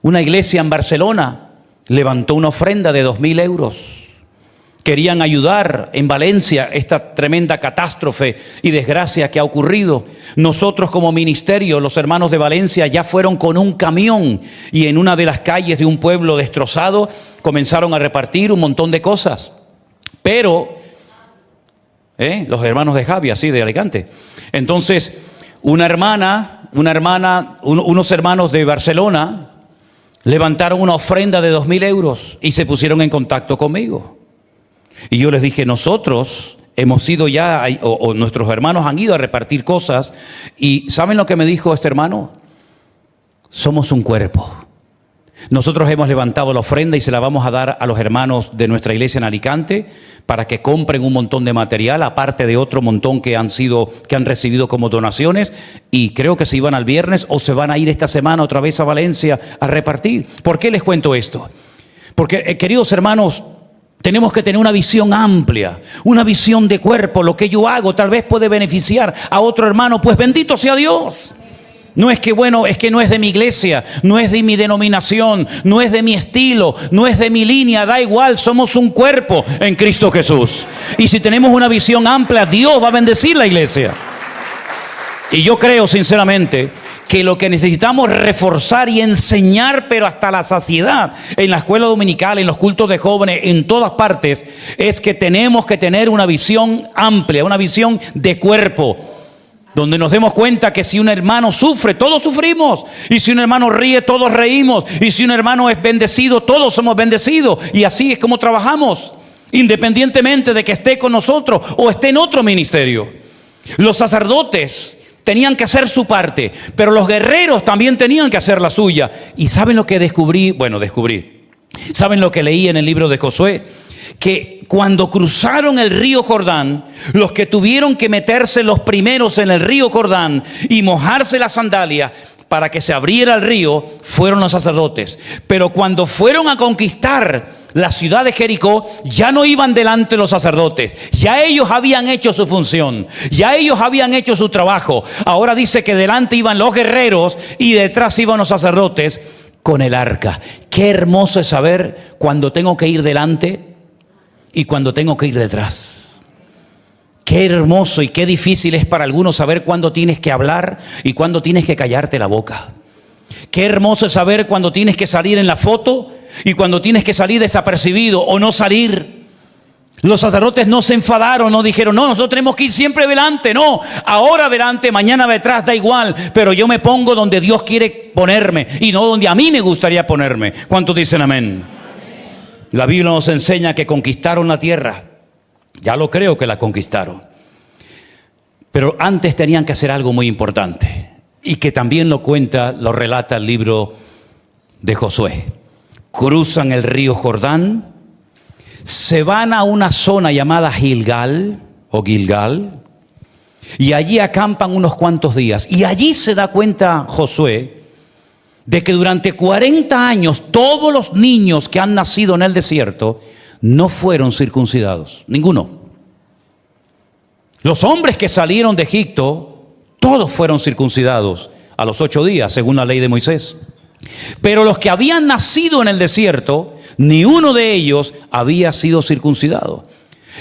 Una iglesia en Barcelona levantó una ofrenda de 2.000 euros. Querían ayudar en Valencia esta tremenda catástrofe y desgracia que ha ocurrido. Nosotros como ministerio, los hermanos de Valencia ya fueron con un camión y en una de las calles de un pueblo destrozado comenzaron a repartir un montón de cosas. Pero, los hermanos de Javi, así de Alicante. Entonces, unos hermanos de Barcelona levantaron una ofrenda de 2.000 euros y se pusieron en contacto conmigo. Y yo les dije, nosotros hemos ido ya, o nuestros hermanos han ido a repartir cosas. Y ¿saben lo que me dijo este hermano? Somos un cuerpo. Nosotros hemos levantado la ofrenda y se la vamos a dar a los hermanos de nuestra iglesia en Alicante para que compren un montón de material, aparte de otro montón que han recibido como donaciones, y creo que se iban al viernes o se van a ir esta semana otra vez a Valencia a repartir. ¿Por qué les cuento esto? Porque, queridos hermanos, tenemos que tener una visión amplia, una visión de cuerpo. Lo que yo hago tal vez puede beneficiar a otro hermano, pues bendito sea Dios. No es que, es que no es de mi iglesia, no es de mi denominación, no es de mi estilo, no es de mi línea, da igual, somos un cuerpo en Cristo Jesús. Y si tenemos una visión amplia, Dios va a bendecir la iglesia. Y yo creo sinceramente que lo que necesitamos reforzar y enseñar, pero hasta la saciedad, en la escuela dominical, en los cultos de jóvenes, en todas partes, es que tenemos que tener una visión amplia, una visión de cuerpo, donde nos demos cuenta que si un hermano sufre, todos sufrimos. Y si un hermano ríe, todos reímos. Y si un hermano es bendecido, todos somos bendecidos. Y así es como trabajamos, independientemente de que esté con nosotros o esté en otro ministerio. Los sacerdotes tenían que hacer su parte, pero los guerreros también tenían que hacer la suya. ¿Y saben lo que descubrí? ¿Saben lo que leí en el libro de Josué? Que cuando cruzaron el río Jordán, los que tuvieron que meterse los primeros en el río Jordán y mojarse las sandalias para que se abriera el río fueron los sacerdotes. Pero cuando fueron a conquistar la ciudad de Jericó, ya no iban delante los sacerdotes, ya ellos habían hecho su función, ya ellos habían hecho su trabajo. Ahora dice que delante iban los guerreros y detrás iban los sacerdotes con el arca. Qué hermoso es saber cuando tengo que ir delante y cuando tengo que ir detrás. Qué hermoso y qué difícil es para algunos saber cuándo tienes que hablar y cuándo tienes que callarte la boca. Qué hermoso es saber cuándo tienes que salir en la foto y cuando tienes que salir desapercibido o no salir. Los sacerdotes no se enfadaron, no dijeron, no, nosotros tenemos que ir siempre delante, no, ahora delante, mañana detrás, da igual, pero yo me pongo donde Dios quiere ponerme y no donde a mí me gustaría ponerme. ¿Cuántos dicen amén? La Biblia nos enseña que conquistaron la tierra. Ya lo creo que la conquistaron. Pero antes tenían que hacer algo muy importante y que también lo relata el libro de Josué. Cruzan el río Jordán, se van a una zona llamada Gilgal y allí acampan unos cuantos días. Y allí se da cuenta Josué de que durante 40 años todos los niños que han nacido en el desierto no fueron circuncidados, ninguno. Los hombres que salieron de Egipto, todos fueron circuncidados a los 8 días, según la ley de Moisés. Pero los que habían nacido en el desierto, ni uno de ellos había sido circuncidado.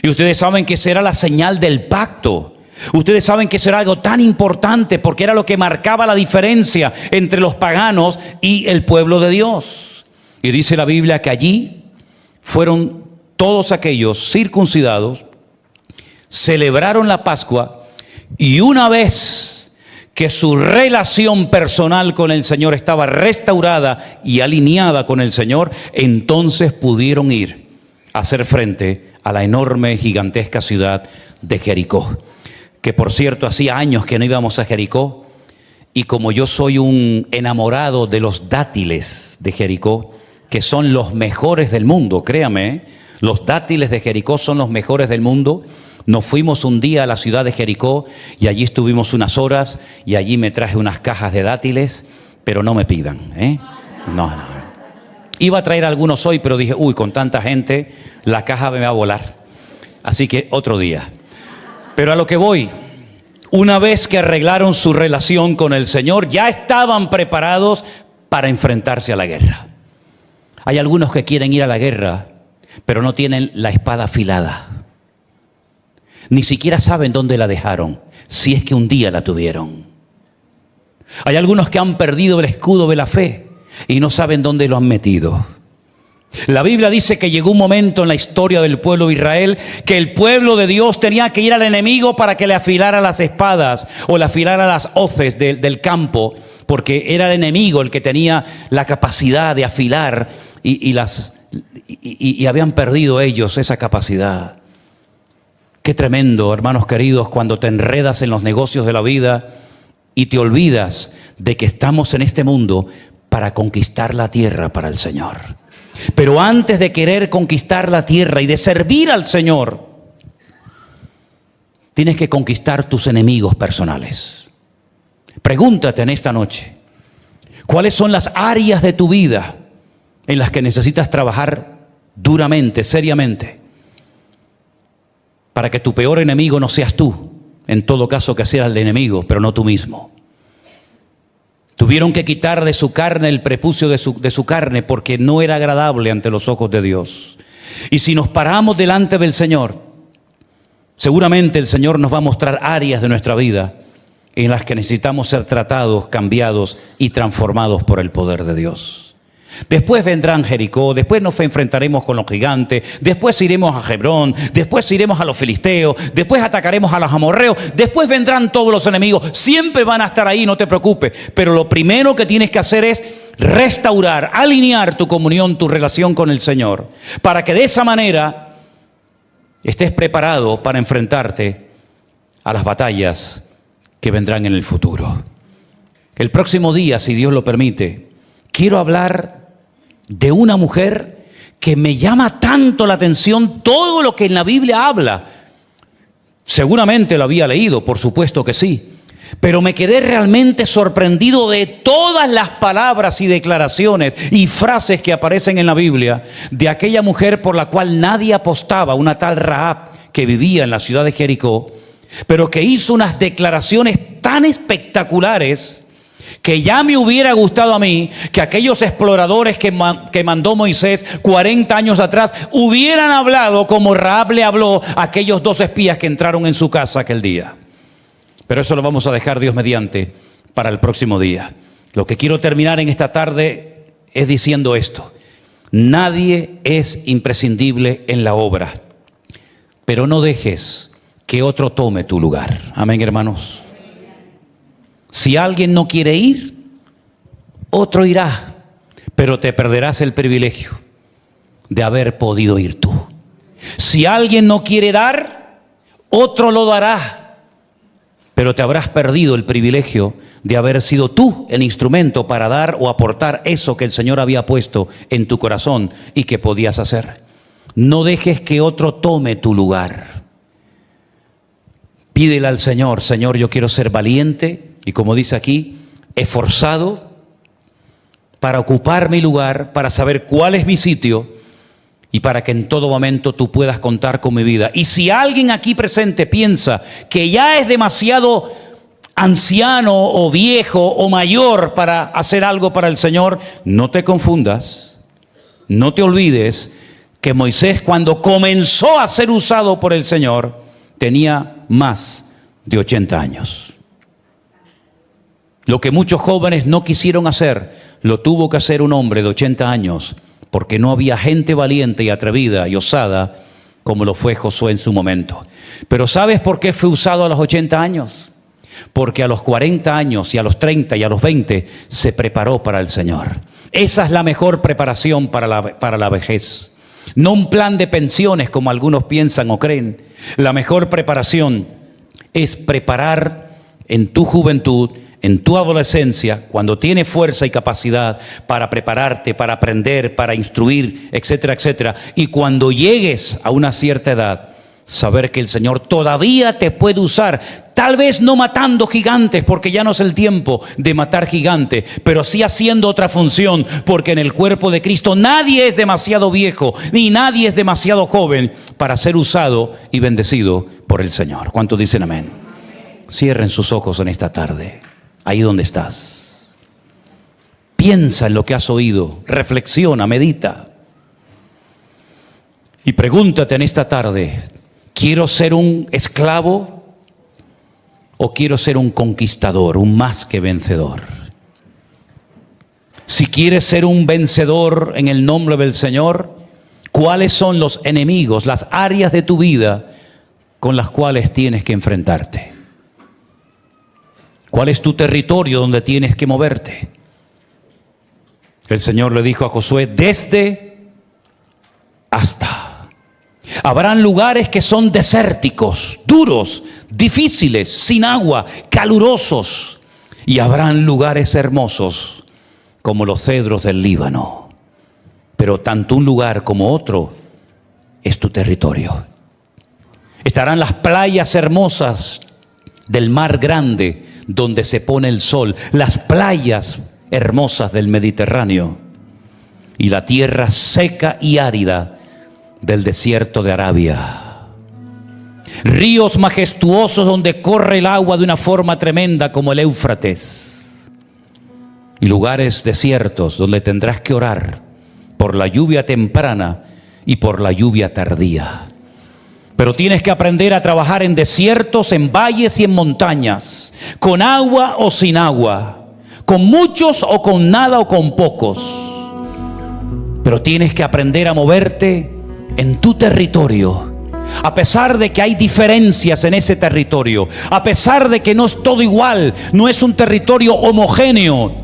Y ustedes saben que esa era la señal del pacto. Ustedes saben que eso era algo tan importante porque era lo que marcaba la diferencia entre los paganos y el pueblo de Dios. Y dice la Biblia que allí fueron todos aquellos circuncidados, celebraron la Pascua y una vez que su relación personal con el Señor estaba restaurada y alineada con el Señor, entonces pudieron ir a hacer frente a la enorme, gigantesca ciudad de Jericó. Que por cierto, hacía años que no íbamos a Jericó, y como yo soy un enamorado de los dátiles de Jericó, que son los mejores del mundo, créame, los dátiles de Jericó son los mejores del mundo. Nos fuimos un día a la ciudad de Jericó y allí estuvimos unas horas y allí me traje unas cajas de dátiles, pero no me pidan, No. Iba a traer algunos hoy, pero dije, con tanta gente, la caja me va a volar. Así que otro día. Pero a lo que voy, una vez que arreglaron su relación con el Señor, ya estaban preparados para enfrentarse a la guerra. Hay algunos que quieren ir a la guerra, pero no tienen la espada afilada. Ni siquiera saben dónde la dejaron, si es que un día la tuvieron. Hay algunos que han perdido el escudo de la fe y no saben dónde lo han metido. La Biblia dice que llegó un momento en la historia del pueblo de Israel que el pueblo de Dios tenía que ir al enemigo para que le afilara las espadas o le afilara las hoces del campo, porque era el enemigo el que tenía la capacidad de afilar y habían perdido ellos esa capacidad. Qué tremendo, hermanos queridos, cuando te enredas en los negocios de la vida y te olvidas de que estamos en este mundo para conquistar la tierra para el Señor. Pero antes de querer conquistar la tierra y de servir al Señor, tienes que conquistar tus enemigos personales. Pregúntate en esta noche, ¿cuáles son las áreas de tu vida en las que necesitas trabajar duramente, seriamente? Para que tu peor enemigo no seas tú, en todo caso que seas el enemigo, pero no tú mismo. Tuvieron que quitar de su carne el prepucio de su carne porque no era agradable ante los ojos de Dios. Y si nos paramos delante del Señor, seguramente el Señor nos va a mostrar áreas de nuestra vida en las que necesitamos ser tratados, cambiados y transformados por el poder de Dios. Después vendrán Jericó, después nos enfrentaremos con los gigantes, después iremos a Hebrón, después iremos a los filisteos, después atacaremos a los amorreos, después vendrán todos los enemigos, siempre van a estar ahí, no te preocupes, pero lo primero que tienes que hacer es restaurar, alinear tu comunión, tu relación con el Señor, para que de esa manera estés preparado para enfrentarte a las batallas que vendrán en el futuro. El próximo día, si Dios lo permite, quiero hablar de una mujer que me llama tanto la atención todo lo que en la Biblia habla. Seguramente lo había leído, por supuesto que sí, pero me quedé realmente sorprendido de todas las palabras y declaraciones y frases que aparecen en la Biblia de aquella mujer por la cual nadie apostaba, una tal Rahab que vivía en la ciudad de Jericó, pero que hizo unas declaraciones tan espectaculares que ya me hubiera gustado a mí que aquellos exploradores que mandó Moisés 40 años atrás hubieran hablado como Rahab le habló a aquellos 2 espías que entraron en su casa aquel día. Pero eso lo vamos a dejar, Dios mediante, para el próximo día. Lo que quiero terminar en esta tarde es diciendo esto: nadie es imprescindible en la obra, pero no dejes que otro tome tu lugar. Amén, hermanos. Si alguien no quiere ir, otro irá, pero te perderás el privilegio de haber podido ir tú. Si alguien no quiere dar, otro lo dará, pero te habrás perdido el privilegio de haber sido tú el instrumento para dar o aportar eso que el Señor había puesto en tu corazón y que podías hacer. No dejes que otro tome tu lugar. Pídele al Señor: Señor, yo quiero ser valiente y, como dice aquí, esforzado para ocupar mi lugar, para saber cuál es mi sitio y para que en todo momento tú puedas contar con mi vida. Y si alguien aquí presente piensa que ya es demasiado anciano o viejo o mayor para hacer algo para el Señor, no te confundas, no te olvides que Moisés, cuando comenzó a ser usado por el Señor, tenía más de 80 años. Lo que muchos jóvenes no quisieron hacer, lo tuvo que hacer un hombre de 80 años, porque no había gente valiente y atrevida y osada como lo fue Josué en su momento. Pero ¿sabes por qué fue usado a los 80 años? Porque a los 40 años y a los 30 y a los 20 se preparó para el Señor. Esa es la mejor preparación para la vejez. No un plan de pensiones como algunos piensan o creen. La mejor preparación es preparar en tu juventud, en tu adolescencia, cuando tienes fuerza y capacidad para prepararte, para aprender, para instruir, etcétera, etcétera. Y cuando llegues a una cierta edad, saber que el Señor todavía te puede usar, tal vez no matando gigantes, porque ya no es el tiempo de matar gigantes, pero sí haciendo otra función, porque en el cuerpo de Cristo nadie es demasiado viejo, ni nadie es demasiado joven para ser usado y bendecido por el Señor. ¿Cuántos dicen amén? Cierren sus ojos en esta tarde, ahí donde estás. Piensa en lo que has oído, reflexiona, medita. Y pregúntate en esta tarde: ¿quiero ser un esclavo o quiero ser un conquistador, un más que vencedor? Si quieres ser un vencedor en el nombre del Señor, ¿cuáles son los enemigos, las áreas de tu vida con las cuales tienes que enfrentarte? ¿Cuál es tu territorio donde tienes que moverte? El Señor le dijo a Josué: desde hasta. Habrán lugares que son desérticos, duros, difíciles, sin agua, calurosos. Y habrán lugares hermosos como los cedros del Líbano. Pero tanto un lugar como otro es tu territorio. Estarán las playas hermosas del mar grande donde se pone el sol, las playas hermosas del Mediterráneo y la tierra seca y árida del desierto de Arabia. Ríos majestuosos donde corre el agua de una forma tremenda como el Éufrates. Y lugares desiertos donde tendrás que orar por la lluvia temprana y por la lluvia tardía. Pero tienes que aprender a trabajar en desiertos, en valles y en montañas, con agua o sin agua, con muchos o con nada o con pocos. Pero tienes que aprender a moverte en tu territorio, a pesar de que hay diferencias en ese territorio, a pesar de que no es todo igual, no es un territorio homogéneo.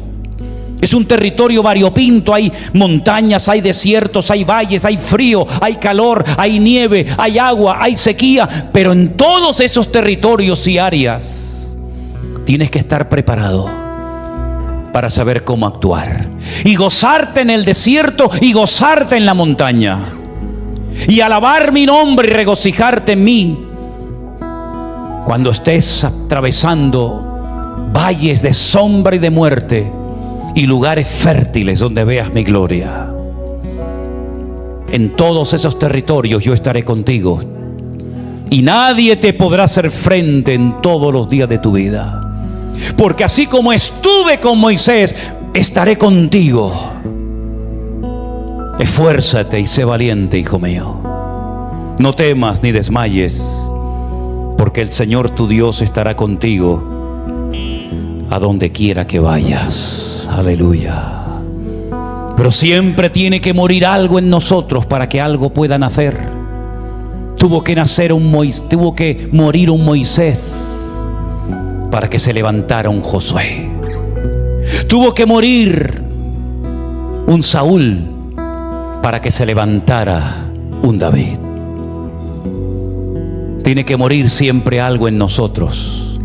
Es un territorio variopinto, hay montañas, hay desiertos, hay valles, hay frío, hay calor, hay nieve, hay agua, hay sequía. Pero en todos esos territorios y áreas tienes que estar preparado para saber cómo actuar. Y gozarte en el desierto y gozarte en la montaña. Y alabar mi nombre y regocijarte en mí. Cuando estés atravesando valles de sombra y de muerte y lugares fértiles donde veas mi gloria. En todos esos territorios yo estaré contigo y nadie te podrá hacer frente en todos los días de tu vida, porque así como estuve con Moisés, estaré contigo. Esfuérzate y sé valiente, hijo mío. No temas ni desmayes, porque el Señor tu Dios estará contigo a donde quiera que vayas. Aleluya. Pero siempre tiene que morir algo en nosotros para que algo pueda nacer. Tuvo que morir un Moisés para que se levantara un Josué. Tuvo que morir un Saúl para que se levantara un David. Tiene que morir siempre algo en nosotros.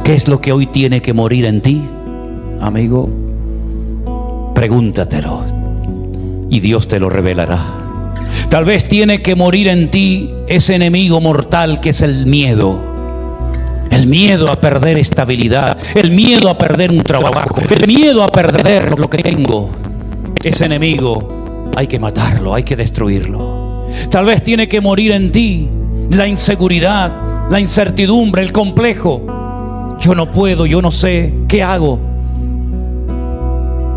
¿Qué es lo que hoy tiene que morir en ti, amigo? Pregúntatelo y Dios te lo revelará. Tal vez tiene que morir en ti ese enemigo mortal que es el miedo. El miedo a perder estabilidad, el miedo a perder un trabajo, el miedo a perder lo que tengo. Ese enemigo hay que matarlo, hay que destruirlo. Tal vez tiene que morir en ti la inseguridad, la incertidumbre, el complejo. Yo no puedo, yo no sé, ¿qué hago?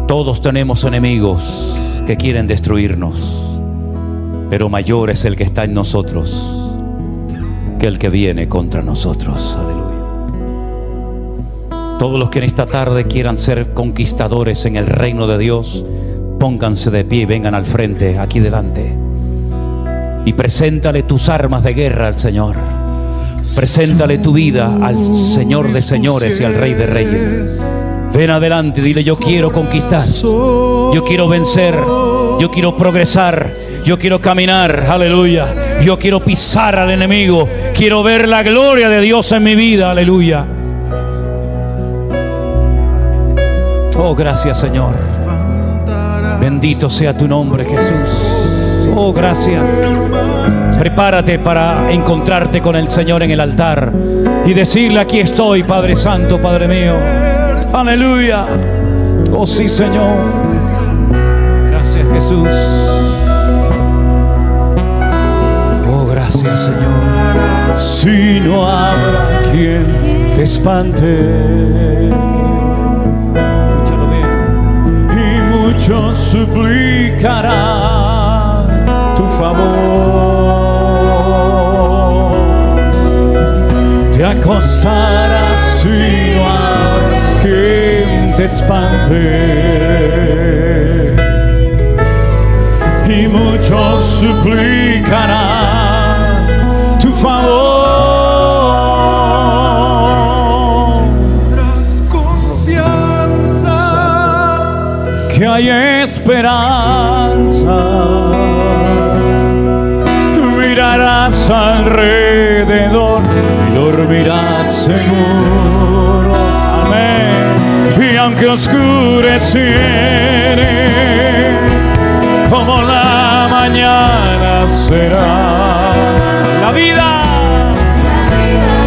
Todos tenemos enemigos que quieren destruirnos, pero mayor es el que está en nosotros que el que viene contra nosotros. Aleluya. Todos los que en esta tarde quieran ser conquistadores en el reino de Dios, pónganse de pie y vengan al frente, aquí delante, y preséntale tus armas de guerra al Señor. Preséntale tu vida al Señor de señores y al Rey de reyes. Ven adelante, dile: yo quiero conquistar, yo quiero vencer, yo quiero progresar, yo quiero caminar, aleluya. Yo quiero pisar al enemigo, quiero ver la gloria de Dios en mi vida, aleluya. Oh, gracias, Señor. Bendito sea tu nombre, Jesús. Oh, gracias. Prepárate para encontrarte con el Señor en el altar y decirle: aquí estoy, Padre Santo, Padre mío. Aleluya. Oh, sí, Señor. Gracias, Jesús. Oh, gracias, Señor. Si no habrá quien te espante, escúchalo bien, y muchos suplicarán tu favor, te acostarás y no habrá quien te espante, y muchos suplicarán tu favor. Tendrás confianza Que hay esperanza, mirarás alrededor y dormirás seguro. Amén. Y aunque oscureciere, como la mañana será la vida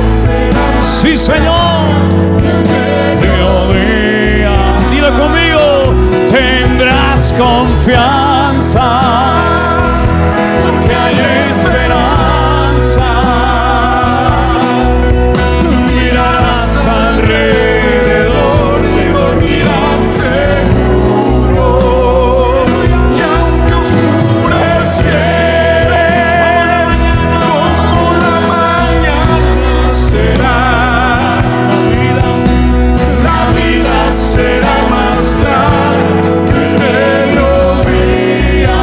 será sí, Señor, mediodía. Dilo conmigo: tendrás confianza, que hay esperanza, mirarás alrededor y dormirás seguro. y aunque oscureciere, como la mañana será, la vida será más clara que el mediodía.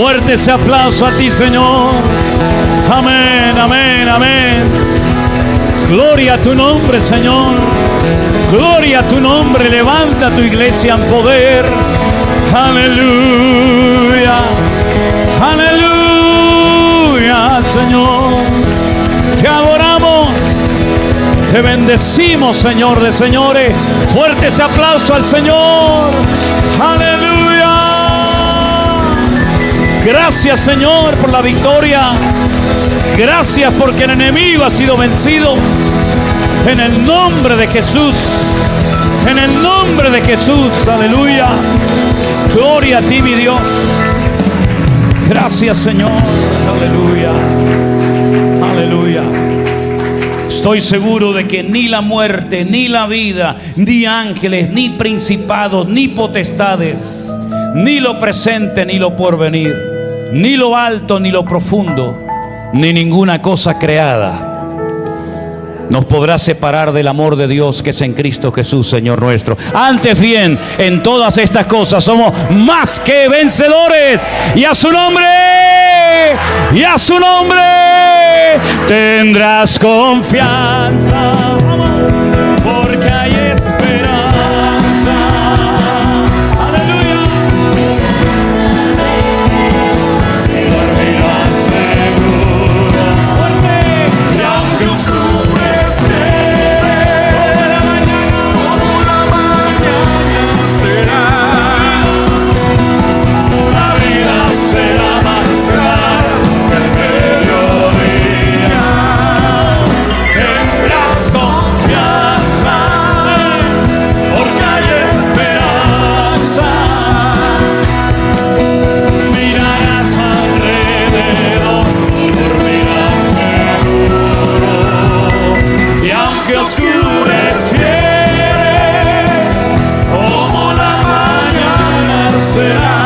Fuerte ese aplauso a ti, Señor. Amén, amén, amén. Gloria a tu nombre, Señor. Gloria a tu nombre. Levanta tu iglesia en poder. Aleluya. Aleluya, Señor. Te adoramos. Te bendecimos, Señor de señores. Fuerte ese aplauso al Señor. Aleluya. Gracias, Señor, por la victoria. Gracias porque el enemigo ha sido vencido. En el nombre de Jesús. En el nombre de Jesús. Aleluya. Gloria a ti, mi Dios. Gracias, Señor. Aleluya. Aleluya. Estoy seguro de que ni la muerte, ni la vida, ni ángeles, ni principados, ni potestades, ni lo presente, ni lo porvenir, ni lo alto, ni lo profundo, ni ninguna cosa creada nos podrá separar del amor de Dios que es en Cristo Jesús, Señor nuestro. Antes bien, en todas estas cosas somos más que vencedores. Y a su nombre, tendrás confianza, porque hay esperanza. Aleluya. Dormirás seguro. Fuerte. Y aunque oscureciere, como la mañana será. la vida será más clara que el mediodía. Tendrás confianza, porque hay esperanza. Mirarás alrededor, dormirás seguro. Y aunque oscureciere, como la mañana será,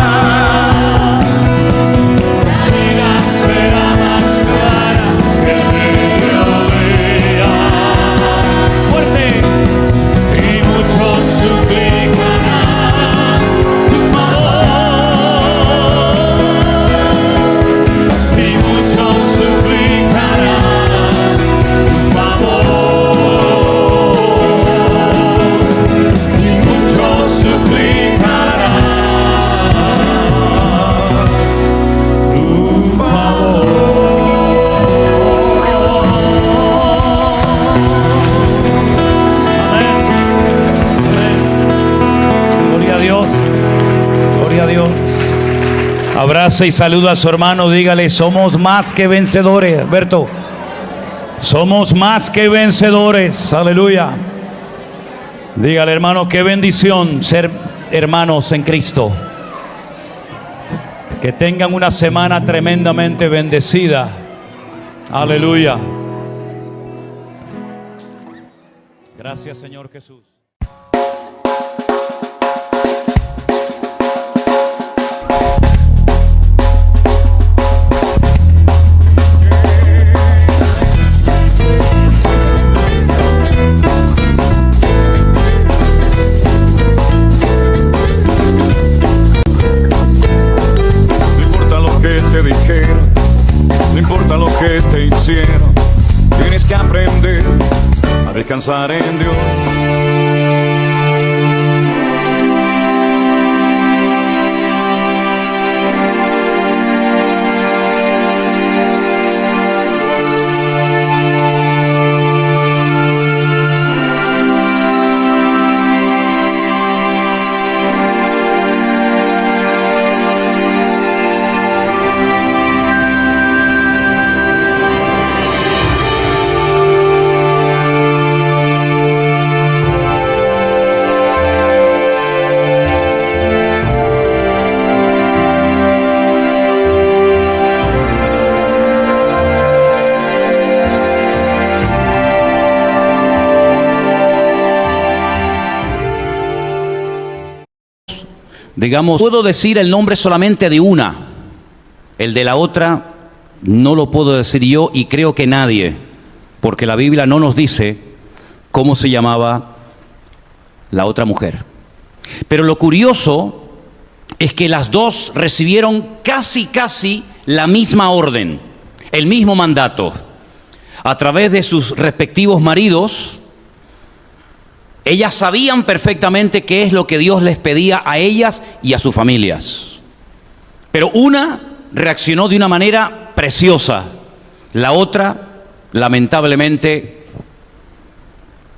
la vida será más clara que el mediodía. Fuerte. Y muchos suplicarán tu favor. Y muchos suplicarán tu favor. Y muchos suplicarán tu favor. Amén. Amén. Gloria a Dios. Gloria a Dios. Abraza y saluda a su hermano. Dígale, somos más que vencedores. Alberto, somos más que vencedores. Aleluya. Dígale, hermano, qué bendición ser hermanos en Cristo. Que tengan una semana tremendamente bendecida. Aleluya. Gracias, Señor Jesús. No importa lo que te dijeron, no importa lo que te hicieron, tienes que aprender a descansar en Dios. Digamos, puedo decir el nombre solamente de una. El de la otra no lo puedo decir yo y creo que nadie, porque la Biblia no nos dice cómo se llamaba la otra mujer. Pero lo curioso es que las dos recibieron casi la misma orden, el mismo mandato. A través de sus respectivos maridos, ellas sabían perfectamente qué es lo que Dios les pedía a ellas y a sus familias. Pero una reaccionó de una manera preciosa, la otra, lamentablemente,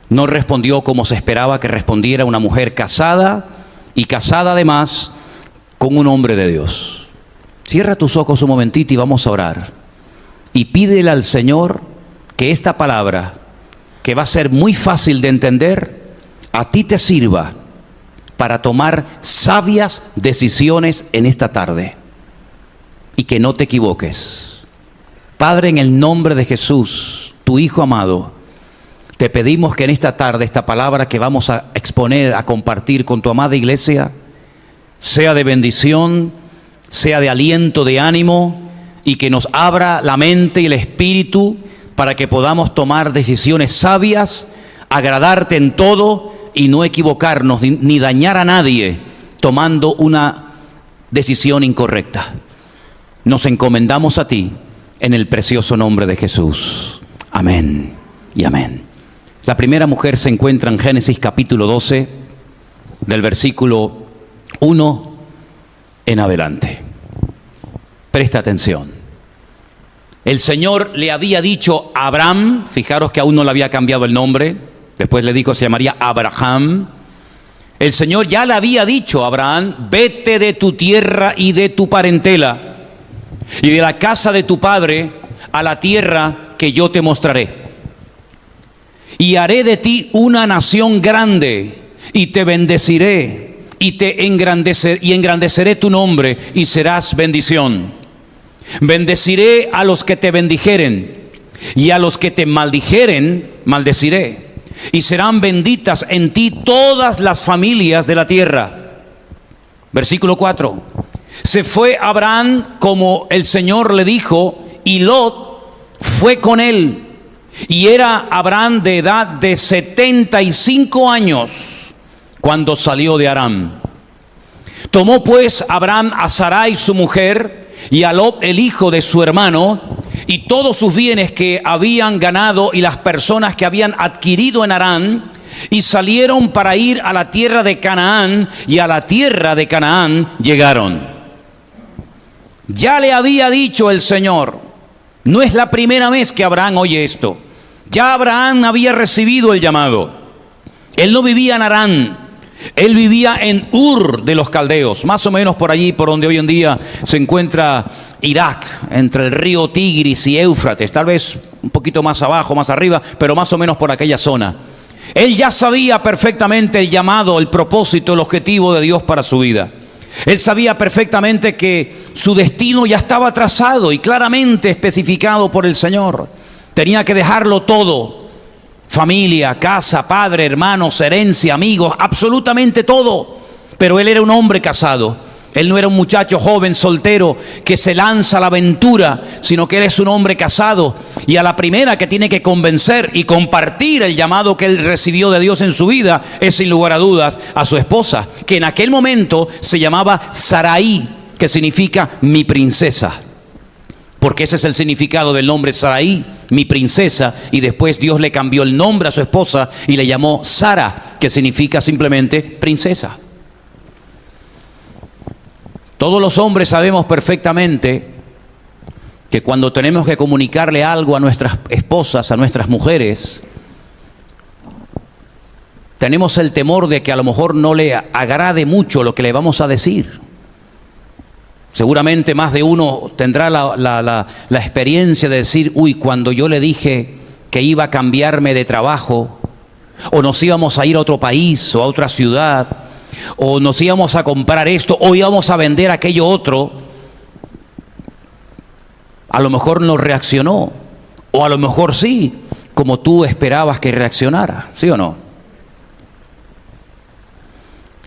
no respondió como se esperaba que respondiera una mujer casada, y casada además con un hombre de Dios. Cierra tus ojos un momentito y vamos a orar. Y pídele al Señor que esta palabra, que va a ser muy fácil de entender, a ti te sirva para tomar sabias decisiones en esta tarde. Y que no te equivoques. Padre, en el nombre de Jesús, tu Hijo amado, te pedimos que en esta tarde esta palabra que vamos a exponer, a compartir con tu amada iglesia, sea de bendición, sea de aliento, de ánimo, y que nos abra la mente y el espíritu para que podamos tomar decisiones sabias, agradarte en todo y no equivocarnos ni dañar a nadie tomando una decisión incorrecta. Nos encomendamos a ti en el precioso nombre de Jesús. Amén y amén. La primera mujer se encuentra en Génesis capítulo 12, del versículo 1 en adelante. Presta atención. El Señor le había dicho a Abraham, fijaros que aún no le había cambiado el nombre, después le dijo que se llamaría Abraham. El Señor ya le había dicho a Abraham: vete de tu tierra y de tu parentela y de la casa de tu padre a la tierra que yo te mostraré. Y haré de ti una nación grande, y te bendeciré, y engrandeceré tu nombre, y serás bendición. Bendeciré a los que te bendijeren, y a los que te maldijeren, maldeciré. Y serán benditas en ti todas las familias de la tierra. Versículo 4. Se fue Abraham como el Señor le dijo, y Lot fue con él. Y era Abraham de edad de 75 años cuando salió de Aram. Tomó pues Abraham a Sarai su mujer y a Lot el hijo de su hermano y todos sus bienes que habían ganado y las personas que habían adquirido en Harán, y salieron para ir a la tierra de Canaán, y a la tierra de Canaán llegaron. Ya le había dicho el Señor, no es la primera vez que Abraham oye esto. Ya Abraham había recibido el llamado. Él no vivía en Harán, él vivía en Ur de los Caldeos, más o menos por allí, por donde hoy en día se encuentra Irak, entre el río Tigris y Éufrates, tal vez un poquito más abajo, más arriba, pero más o menos por aquella zona. Él ya sabía perfectamente el llamado, el propósito, el objetivo de Dios para su vida. Él sabía perfectamente que su destino ya estaba trazado y claramente especificado por el Señor. Tenía que dejarlo todo: familia, casa, padre, hermanos, herencia, amigos, absolutamente todo. Pero él era un hombre casado. Él no era un muchacho joven soltero que se lanza a la aventura, sino que él es un hombre casado, y a la primera que tiene que convencer y compartir el llamado que él recibió de Dios en su vida es, sin lugar a dudas, a su esposa, que en aquel momento se llamaba Sarai, que significa mi princesa. Porque ese es el significado del nombre Sarai, mi princesa, y después Dios le cambió el nombre a su esposa y le llamó Sara, que significa simplemente princesa. Todos los hombres sabemos perfectamente que cuando tenemos que comunicarle algo a nuestras esposas, a nuestras mujeres, tenemos el temor de que a lo mejor no le agrade mucho lo que le vamos a decir. Seguramente más de uno tendrá la experiencia de decir: uy, cuando yo le dije que iba a cambiarme de trabajo, o nos íbamos a ir a otro país o a otra ciudad, o nos íbamos a comprar esto, o íbamos a vender aquello otro, a lo mejor no reaccionó, o a lo mejor sí, como tú esperabas que reaccionara, ¿sí o no?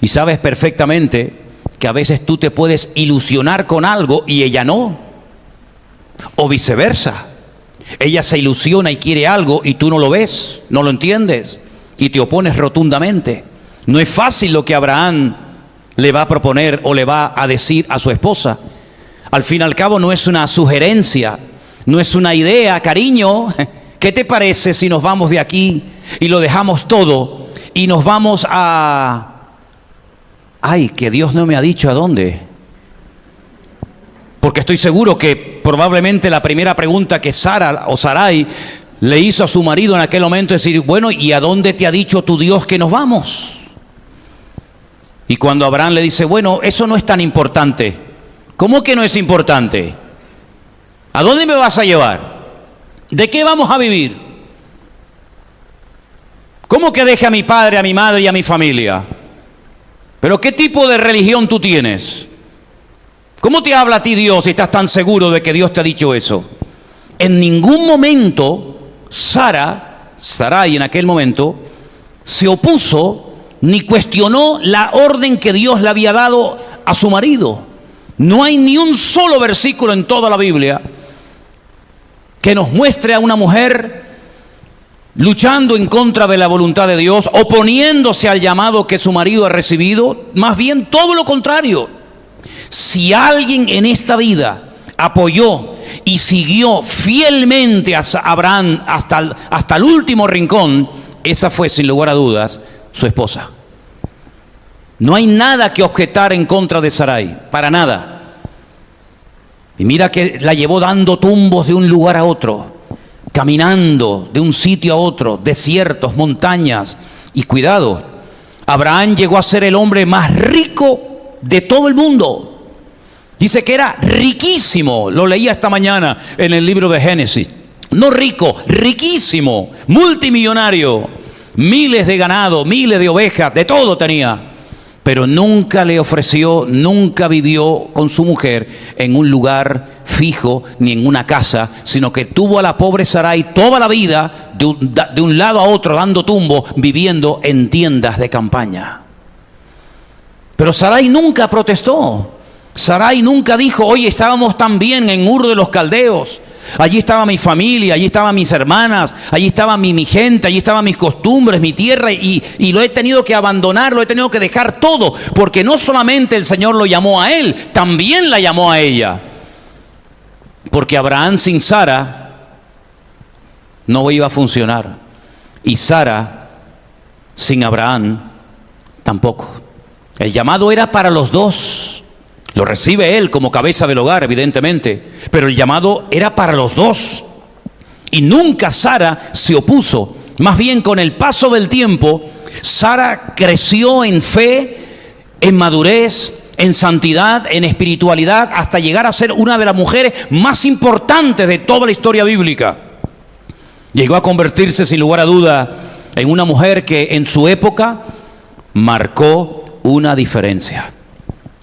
Y sabes perfectamente que a veces tú te puedes ilusionar con algo y ella no, o viceversa. Ella se ilusiona y quiere algo y tú no lo ves, no lo entiendes y te opones rotundamente. No es fácil lo que Abraham le va a proponer o le va a decir a su esposa. Al fin y al cabo no es una sugerencia, no es una idea, cariño, ¿qué te parece si nos vamos de aquí y lo dejamos todo y nos vamos a... Ay, que Dios no me ha dicho a dónde. Porque estoy seguro que probablemente la primera pregunta que Sara o Sarai le hizo a su marido en aquel momento es decir, bueno, ¿y a dónde te ha dicho tu Dios que nos vamos? Y cuando Abraham le dice, bueno, eso no es tan importante. ¿Cómo que no es importante? ¿A dónde me vas a llevar? ¿De qué vamos a vivir? ¿Cómo que deje a mi padre, a mi madre y a mi familia? ¿Pero qué tipo de religión tú tienes? ¿Cómo te habla a ti Dios si estás tan seguro de que Dios te ha dicho eso? En ningún momento Sarai en aquel momento, se opuso ni cuestionó la orden que Dios le había dado a su marido. No hay ni un solo versículo en toda la Biblia que nos muestre a una mujer luchando en contra de la voluntad de Dios, oponiéndose al llamado que su marido ha recibido. Más bien todo lo contrario. Si alguien en esta vida apoyó y siguió fielmente a Abraham hasta el último rincón, esa fue sin lugar a dudas su esposa. No hay nada que objetar en contra de Sarai, para nada. Y mira que la llevó dando tumbos de un lugar a otro, caminando de un sitio a otro, desiertos, montañas. Y cuidado, Abraham llegó a ser el hombre más rico de todo el mundo. Dice que era riquísimo, lo leía esta mañana en el libro de Génesis. No rico, riquísimo, multimillonario, miles de ganado, miles de ovejas, de todo tenía. Pero nunca le ofreció, nunca vivió con su mujer en un lugar fijo ni en una casa, sino que tuvo a la pobre Sarai toda la vida de un lado a otro dando tumbos, viviendo en tiendas de campaña. Pero Sarai nunca protestó. Sarai nunca dijo, oye, estábamos tan bien en Ur de los Caldeos. Allí estaba mi familia, allí estaban mis hermanas, allí estaba mi gente, allí estaban mis costumbres, mi tierra, y lo he tenido que abandonar, lo he tenido que dejar todo, porque no solamente el Señor lo llamó a él, también la llamó a ella. Porque Abraham sin Sara no iba a funcionar, y Sara sin Abraham tampoco. El llamado era para los dos. Lo recibe él como cabeza del hogar, evidentemente, pero el llamado era para los dos. Y nunca Sara se opuso. Más bien, con el paso del tiempo, Sara creció en fe, en madurez, en santidad, en espiritualidad, hasta llegar a ser una de las mujeres más importantes de toda la historia bíblica. Llegó a convertirse, sin lugar a duda, en una mujer que en su época marcó una diferencia.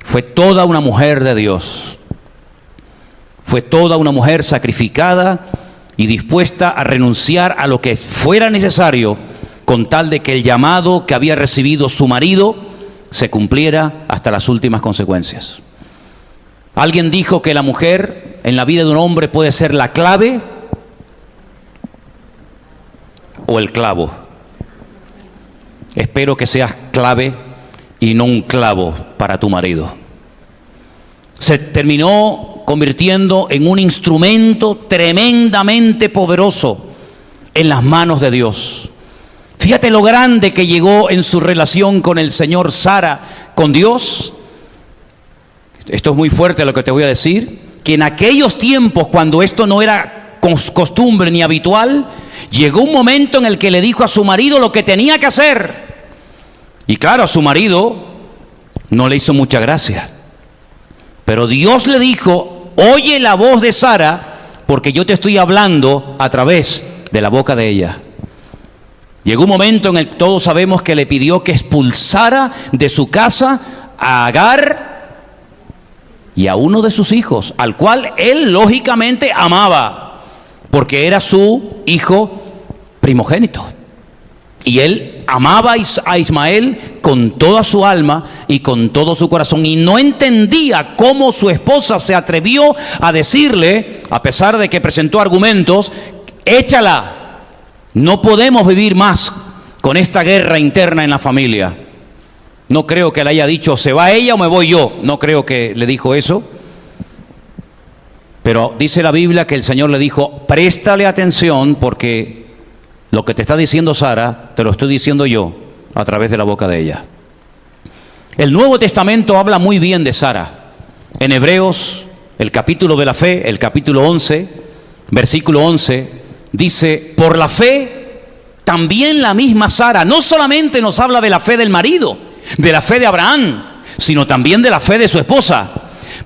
Fue toda una mujer de Dios. Fue toda una mujer sacrificada y dispuesta a renunciar a lo que fuera necesario con tal de que el llamado que había recibido su marido se cumpliera hasta las últimas consecuencias. Alguien dijo que la mujer en la vida de un hombre puede ser la clave o el clavo. Espero que seas clave y no un clavo para tu marido. Se terminó convirtiendo en un instrumento tremendamente poderoso en las manos de Dios. Fíjate lo grande que llegó en su relación con el Señor Sara, con Dios. Esto es muy fuerte lo que te voy a decir, que en aquellos tiempos, cuando esto no era costumbre ni habitual, llegó un momento en el que le dijo a su marido lo que tenía que hacer. Y claro, a su marido no le hizo mucha gracia. Pero Dios le dijo, oye la voz de Sara, porque yo te estoy hablando a través de la boca de ella. Llegó un momento en el que todos sabemos que le pidió que expulsara de su casa a Agar y a uno de sus hijos, al cual él lógicamente amaba, porque era su hijo primogénito. Y él amaba a Ismael con toda su alma y con todo su corazón. Y no entendía cómo su esposa se atrevió a decirle, a pesar de que presentó argumentos, échala. No podemos vivir más con esta guerra interna en la familia. No creo que le haya dicho, ¿se va ella o me voy yo? No creo que le dijo eso. Pero dice la Biblia que el Señor le dijo, préstale atención porque lo que te está diciendo Sara, te lo estoy diciendo yo a través de la boca de ella. El Nuevo Testamento habla muy bien de Sara. En Hebreos, el capítulo de la fe, el capítulo 11, versículo 11, dice, por la fe, también la misma Sara, no solamente nos habla de la fe del marido, de la fe de Abraham, sino también de la fe de su esposa.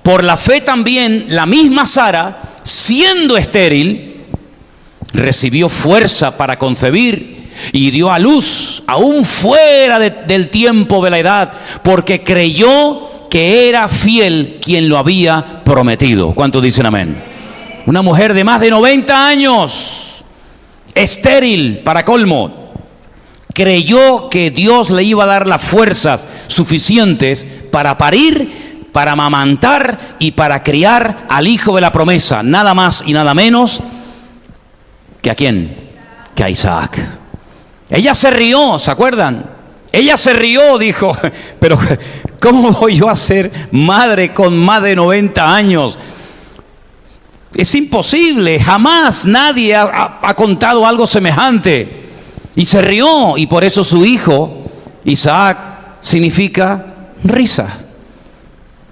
Por la fe también la misma Sara, siendo estéril, recibió fuerza para concebir y dio a luz, aún fuera del tiempo de la edad, porque creyó que era fiel quien lo había prometido. ¿Cuántos dicen amén? Una mujer de más de 90 años, estéril para colmo, creyó que Dios le iba a dar las fuerzas suficientes para parir, para amamantar y para criar al hijo de la promesa, nada más y nada menos que ¿a quién? Que a Isaac. Ella se rió, ¿se acuerdan? Ella se rió, dijo, pero ¿cómo voy yo a ser madre con más de 90 años? Es imposible, jamás nadie ha contado algo semejante. Y se rió, y por eso su hijo, Isaac, significa risa.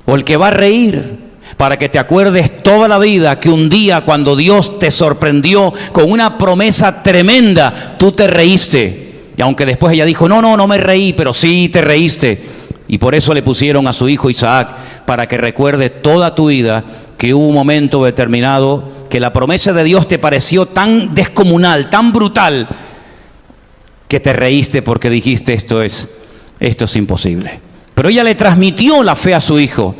O el que va a reír, para que te acuerdes toda la vida que un día cuando Dios te sorprendió con una promesa tremenda, tú te reíste. Y aunque después ella dijo, no me reí, pero sí te reíste. Y por eso le pusieron a su hijo Isaac, para que recuerdes toda tu vida que hubo un momento determinado que la promesa de Dios te pareció tan descomunal, tan brutal, que te reíste porque dijiste esto es imposible. Pero ella le transmitió la fe a su hijo.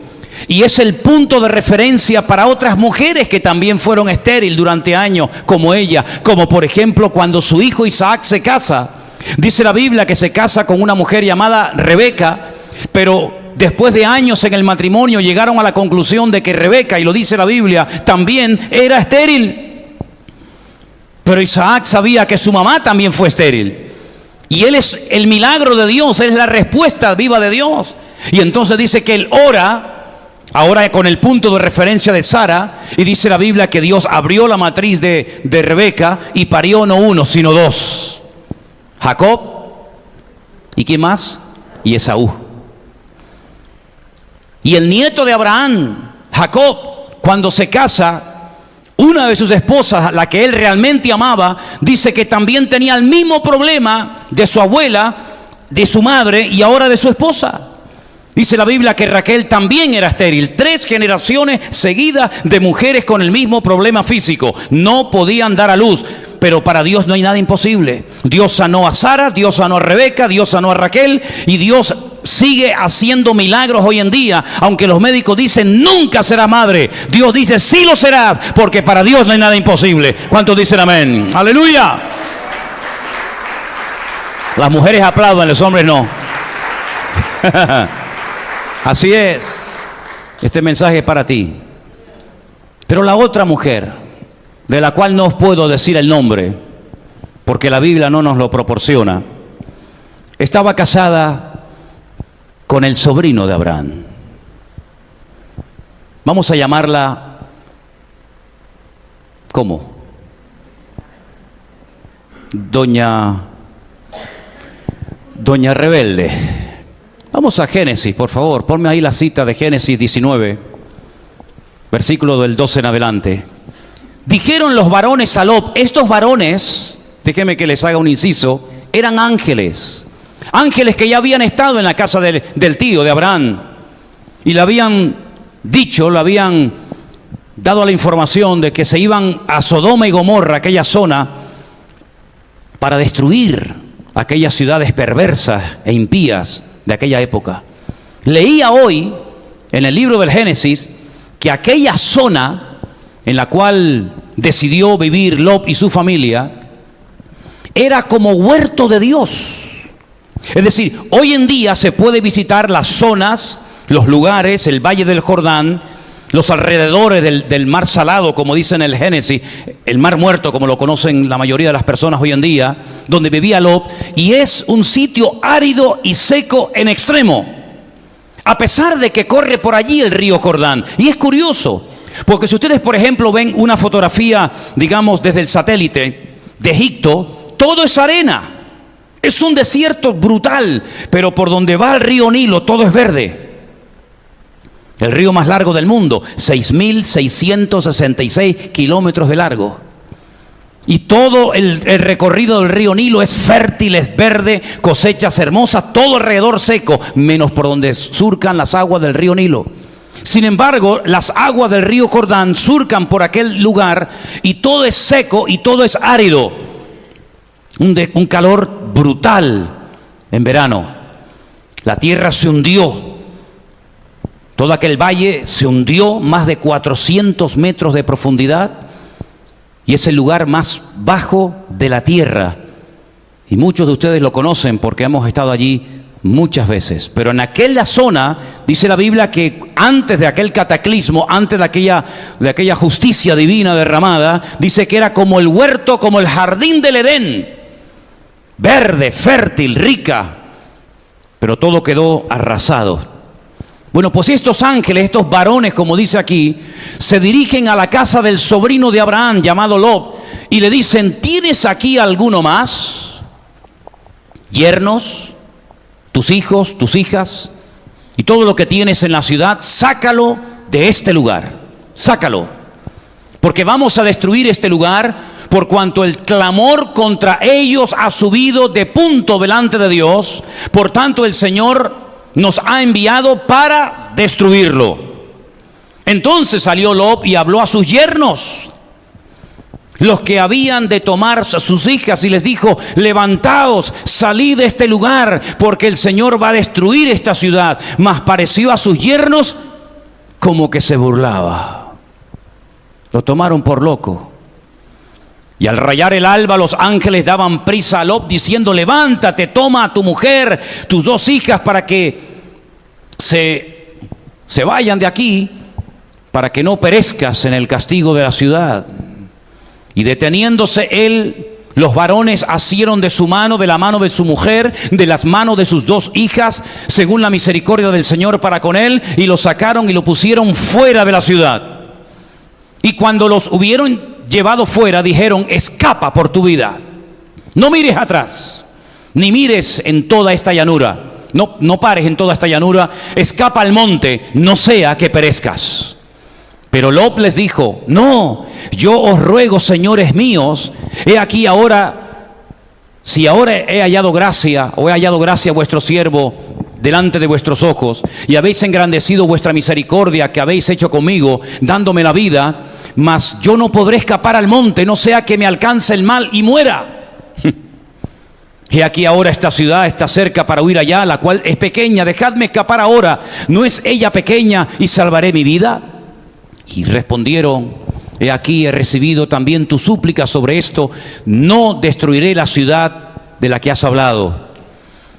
Y es el punto de referencia para otras mujeres que también fueron estériles durante años como ella. Como por ejemplo cuando su hijo Isaac se casa. Dice la Biblia que se casa con una mujer llamada Rebeca. Pero después de años en el matrimonio llegaron a la conclusión de que Rebeca, y lo dice la Biblia, también era estéril. Pero Isaac sabía que su mamá también fue estéril. Y él es el milagro de Dios, él es la respuesta viva de Dios. Y entonces dice que él ora, ahora con el punto de referencia de Sara, y dice la Biblia que Dios abrió la matriz de Rebeca y parió no uno, sino dos. Jacob, ¿y quién más? Y Esaú. Y el nieto de Abraham, Jacob, cuando se casa, una de sus esposas, la que él realmente amaba, dice que también tenía el mismo problema de su abuela, de su madre y ahora de su esposa. Dice la Biblia que Raquel también era estéril. 3 generaciones seguidas de mujeres con el mismo problema físico. No podían dar a luz. Pero para Dios no hay nada imposible. Dios sanó a Sara, Dios sanó a Rebeca, Dios sanó a Raquel. Y Dios sigue haciendo milagros hoy en día. Aunque los médicos dicen nunca será madre, Dios dice sí lo serás, porque para Dios no hay nada imposible. ¿Cuántos dicen amén? ¡Aleluya! Las mujeres aplauden, los hombres no. Así es. Este mensaje es para ti. Pero la otra mujer, de la cual no os puedo decir el nombre, porque la Biblia no nos lo proporciona, estaba casada con el sobrino de Abraham. Vamos a llamarla, ¿cómo? Doña Rebelde. Vamos a Génesis, por favor, ponme ahí la cita de Génesis 19, versículo del 12 en adelante. Dijeron los varones a Lot, estos varones, déjeme que les haga un inciso, eran ángeles. Ángeles que ya habían estado en la casa del tío de Abraham. Y le habían dicho, le habían dado la información de que se iban a Sodoma y Gomorra, aquella zona, para destruir aquellas ciudades perversas e impías de aquella época. Leía hoy en el libro del Génesis que aquella zona en la cual decidió vivir Lot y su familia, era como huerto de Dios. Es decir, hoy en día se puede visitar las zonas, los lugares, el Valle del Jordán, los alrededores del mar salado, como dice en el Génesis, el mar muerto, como lo conocen la mayoría de las personas hoy en día, donde vivía Lot, y es un sitio árido y seco en extremo, a pesar de que corre por allí el río Jordán. Y es curioso, porque si ustedes, por ejemplo, ven una fotografía, digamos, desde el satélite de Egipto, todo es arena, es un desierto brutal, pero por donde va el río Nilo todo es verde. El río más largo del mundo, 6.666 kilómetros de largo. Y todo el recorrido del río Nilo es fértil, es verde, cosechas hermosas, todo alrededor seco, menos por donde surcan las aguas del río Nilo. Sin embargo, las aguas del río Jordán surcan por aquel lugar y todo es seco y todo es árido. Un calor brutal en verano. La tierra se hundió. Todo aquel valle se hundió, más de 400 metros de profundidad, y es el lugar más bajo de la tierra. Y muchos de ustedes lo conocen porque hemos estado allí muchas veces. Pero en aquella zona, dice la Biblia, que antes de aquel cataclismo, antes de aquella justicia divina derramada, dice que era como el huerto, como el jardín del Edén, verde, fértil, rica, pero todo quedó arrasado. Bueno, pues estos ángeles, estos varones, como dice aquí, se dirigen a la casa del sobrino de Abraham, llamado Lot, y le dicen: ¿tienes aquí alguno más? Yernos, tus hijos, tus hijas, y todo lo que tienes en la ciudad, sácalo de este lugar, sácalo, porque vamos a destruir este lugar, por cuanto el clamor contra ellos ha subido de punto delante de Dios. Por tanto, el Señor nos ha enviado para destruirlo. Entonces salió Lot y habló a sus yernos, los que habían de tomar a sus hijas, y les dijo: levantaos, salid de este lugar, porque el Señor va a destruir esta ciudad. Mas pareció a sus yernos como que se burlaba. Lo tomaron por loco. Y al rayar el alba, los ángeles daban prisa a Lot, diciendo: levántate, toma a tu mujer, tus 2 hijas, para que se vayan de aquí, para que no perezcas en el castigo de la ciudad. Y deteniéndose él, los varones asieron de su mano, de la mano de su mujer, de las manos de sus 2 hijas, según la misericordia del Señor para con él, y lo sacaron y lo pusieron fuera de la ciudad. Y cuando los hubieron llevado fuera, dijeron: escapa por tu vida, no mires atrás, ni mires en toda esta llanura, no pares en toda esta llanura, escapa al monte, no sea que perezcas. Pero Lot les dijo: no, yo os ruego, señores míos, he aquí ahora, si ahora he hallado gracia, o he hallado gracia a vuestro siervo delante de vuestros ojos, y habéis engrandecido vuestra misericordia que habéis hecho conmigo, dándome la vida, mas yo no podré escapar al monte, no sea que me alcance el mal y muera. He aquí ahora esta ciudad está cerca para huir allá, la cual es pequeña, dejadme escapar ahora, ¿no es ella pequeña y salvaré mi vida? Y respondieron: he aquí, he recibido también tu súplica sobre esto, no destruiré la ciudad de la que has hablado.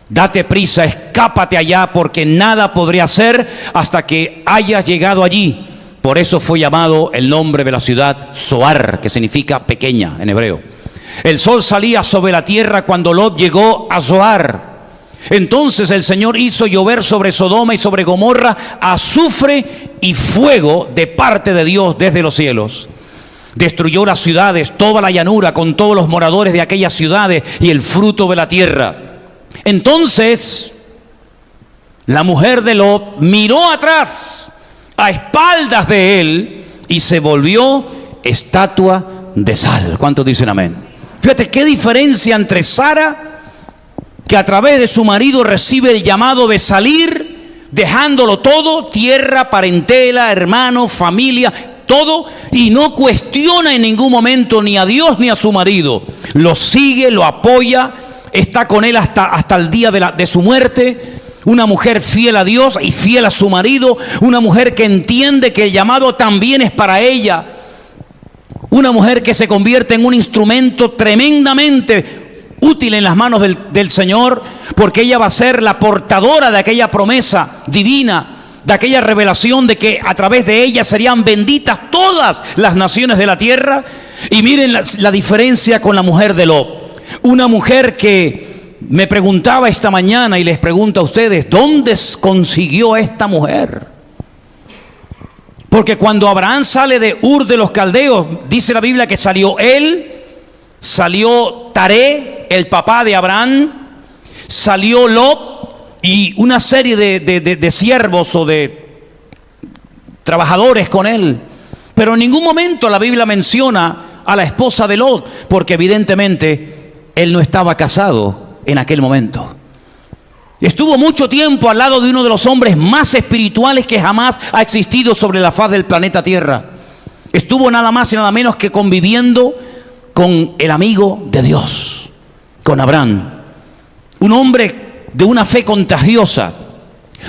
Date prisa, escápate allá, porque nada podré hacer hasta que hayas llegado allí. Por eso fue llamado el nombre de la ciudad Zoar, que significa pequeña en hebreo. El sol salía sobre la tierra cuando Lot llegó a Zoar. Entonces el Señor hizo llover sobre Sodoma y sobre Gomorra azufre y fuego de parte de Dios desde los cielos. Destruyó las ciudades, toda la llanura, con todos los moradores de aquellas ciudades y el fruto de la tierra. Entonces la mujer de Lot miró atrás, a espaldas de él, y se volvió estatua de sal. ¿Cuántos dicen amén? Fíjate qué diferencia entre Sara, que a través de su marido recibe el llamado de salir, dejándolo todo, tierra, parentela, hermanos, familia, todo, y no cuestiona en ningún momento ni a Dios ni a su marido. Lo sigue, lo apoya, está con él hasta el día de su muerte. Una mujer fiel a Dios y fiel a su marido. Una mujer que entiende que el llamado también es para ella. Una mujer que se convierte en un instrumento tremendamente útil en las manos del Señor, porque ella va a ser la portadora de aquella promesa divina de aquella revelación de que a través de ella serían benditas todas las naciones de la tierra. Y miren la diferencia con la mujer de Lot. Una mujer que me preguntaba esta mañana y les pregunto a ustedes, ¿dónde consiguió esta mujer? Porque cuando Abraham sale de Ur de los Caldeos, dice la Biblia que salió él, salió Taré, el papá de Abraham, salió Lot y una serie de siervos o de trabajadores con él. Pero en ningún momento la Biblia menciona a la esposa de Lot, porque evidentemente él no estaba casado en aquel momento. Estuvo mucho tiempo al lado de uno de los hombres más espirituales que jamás ha existido sobre la faz del planeta Tierra. Estuvo nada más y nada menos que conviviendo con el amigo de Dios, con Abraham. Un hombre de una fe contagiosa,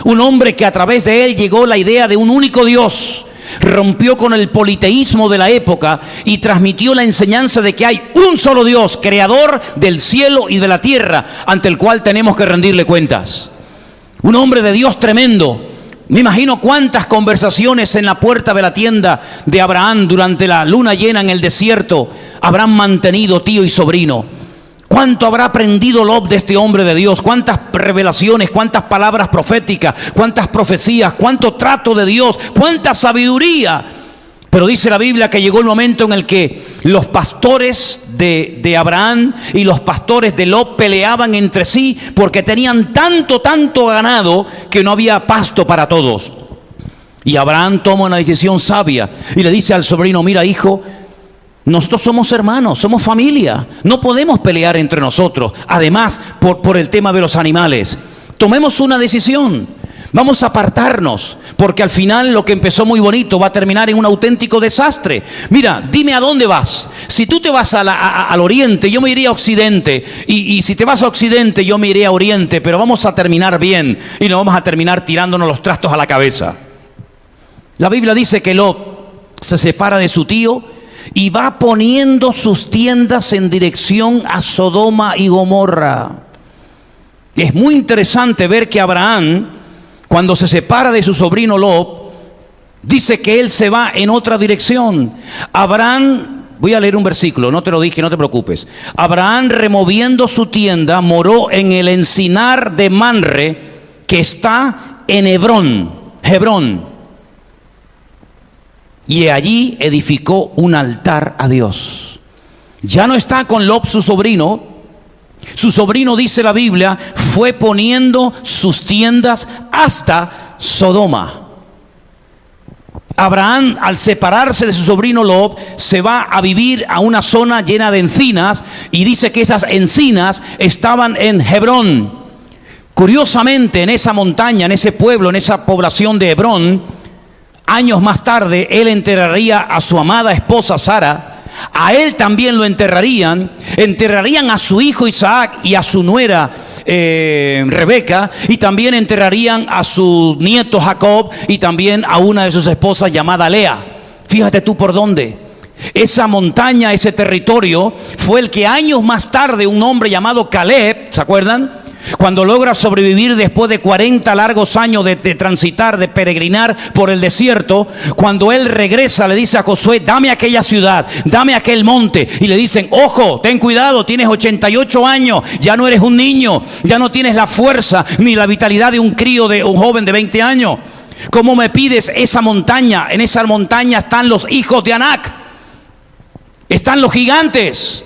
un hombre que a través de él llegó la idea de un único Dios. Rompió con el politeísmo de la época y transmitió la enseñanza de que hay un solo Dios, creador del cielo y de la tierra, ante el cual tenemos que rendirle cuentas. Un hombre de Dios tremendo. Me imagino cuántas conversaciones en la puerta de la tienda de Abraham durante la luna llena en el desierto habrán mantenido tío y sobrino. ¿Cuánto habrá aprendido Lot de este hombre de Dios? ¿Cuántas revelaciones, cuántas palabras proféticas, cuántas profecías, cuánto trato de Dios, cuánta sabiduría? Pero dice la Biblia que llegó el momento en el que los pastores de Abraham y los pastores de Lot peleaban entre sí porque tenían tanto ganado que no había pasto para todos. Y Abraham toma una decisión sabia y le dice al sobrino: mira, hijo, nosotros somos hermanos, somos familia, no podemos pelear entre nosotros. Además, por el tema de los animales, tomemos una decisión, vamos a apartarnos, porque al final lo que empezó muy bonito va a terminar en un auténtico desastre. Mira, dime a dónde vas. Si tú te vas al oriente, yo me iría a occidente, y si te vas a occidente, yo me iré a oriente, pero vamos a terminar bien y no vamos a terminar tirándonos los trastos a la cabeza. La Biblia dice que Lot se separa de su tío y va poniendo sus tiendas en dirección a Sodoma y Gomorra. Es muy interesante ver que Abraham, cuando se separa de su sobrino Lot, dice que él se va en otra dirección. Abraham, voy a leer un versículo, no te lo dije, no te preocupes. Abraham, removiendo su tienda, moró en el encinar de Manre, que está en Hebrón. Y allí edificó un altar a Dios. Ya no está con Lot su sobrino. Su sobrino, dice la Biblia, fue poniendo sus tiendas hasta Sodoma. Abraham, al separarse de su sobrino Lot, se va a vivir a una zona llena de encinas, y dice que esas encinas estaban en Hebrón. Curiosamente, en esa montaña, en ese pueblo, en esa población de Hebrón, años más tarde, él enterraría a su amada esposa Sara. A él también lo enterrarían a su hijo Isaac y a su nuera Rebeca, y también enterrarían a su nieto Jacob y también a una de sus esposas llamada Lea. Fíjate tú por dónde. Esa montaña, ese territorio, fue el que años más tarde un hombre llamado Caleb, ¿se acuerdan?, cuando logra sobrevivir después de 40 largos años de transitar, de peregrinar por el desierto, cuando él regresa le dice a Josué: dame aquella ciudad, dame aquel monte. Y le dicen: ojo, ten cuidado, tienes 88 años, ya no eres un niño, ya no tienes la fuerza ni la vitalidad de un crío, de un joven de 20 años. ¿Cómo me pides esa montaña? En esa montaña están los hijos de Anac, están los gigantes.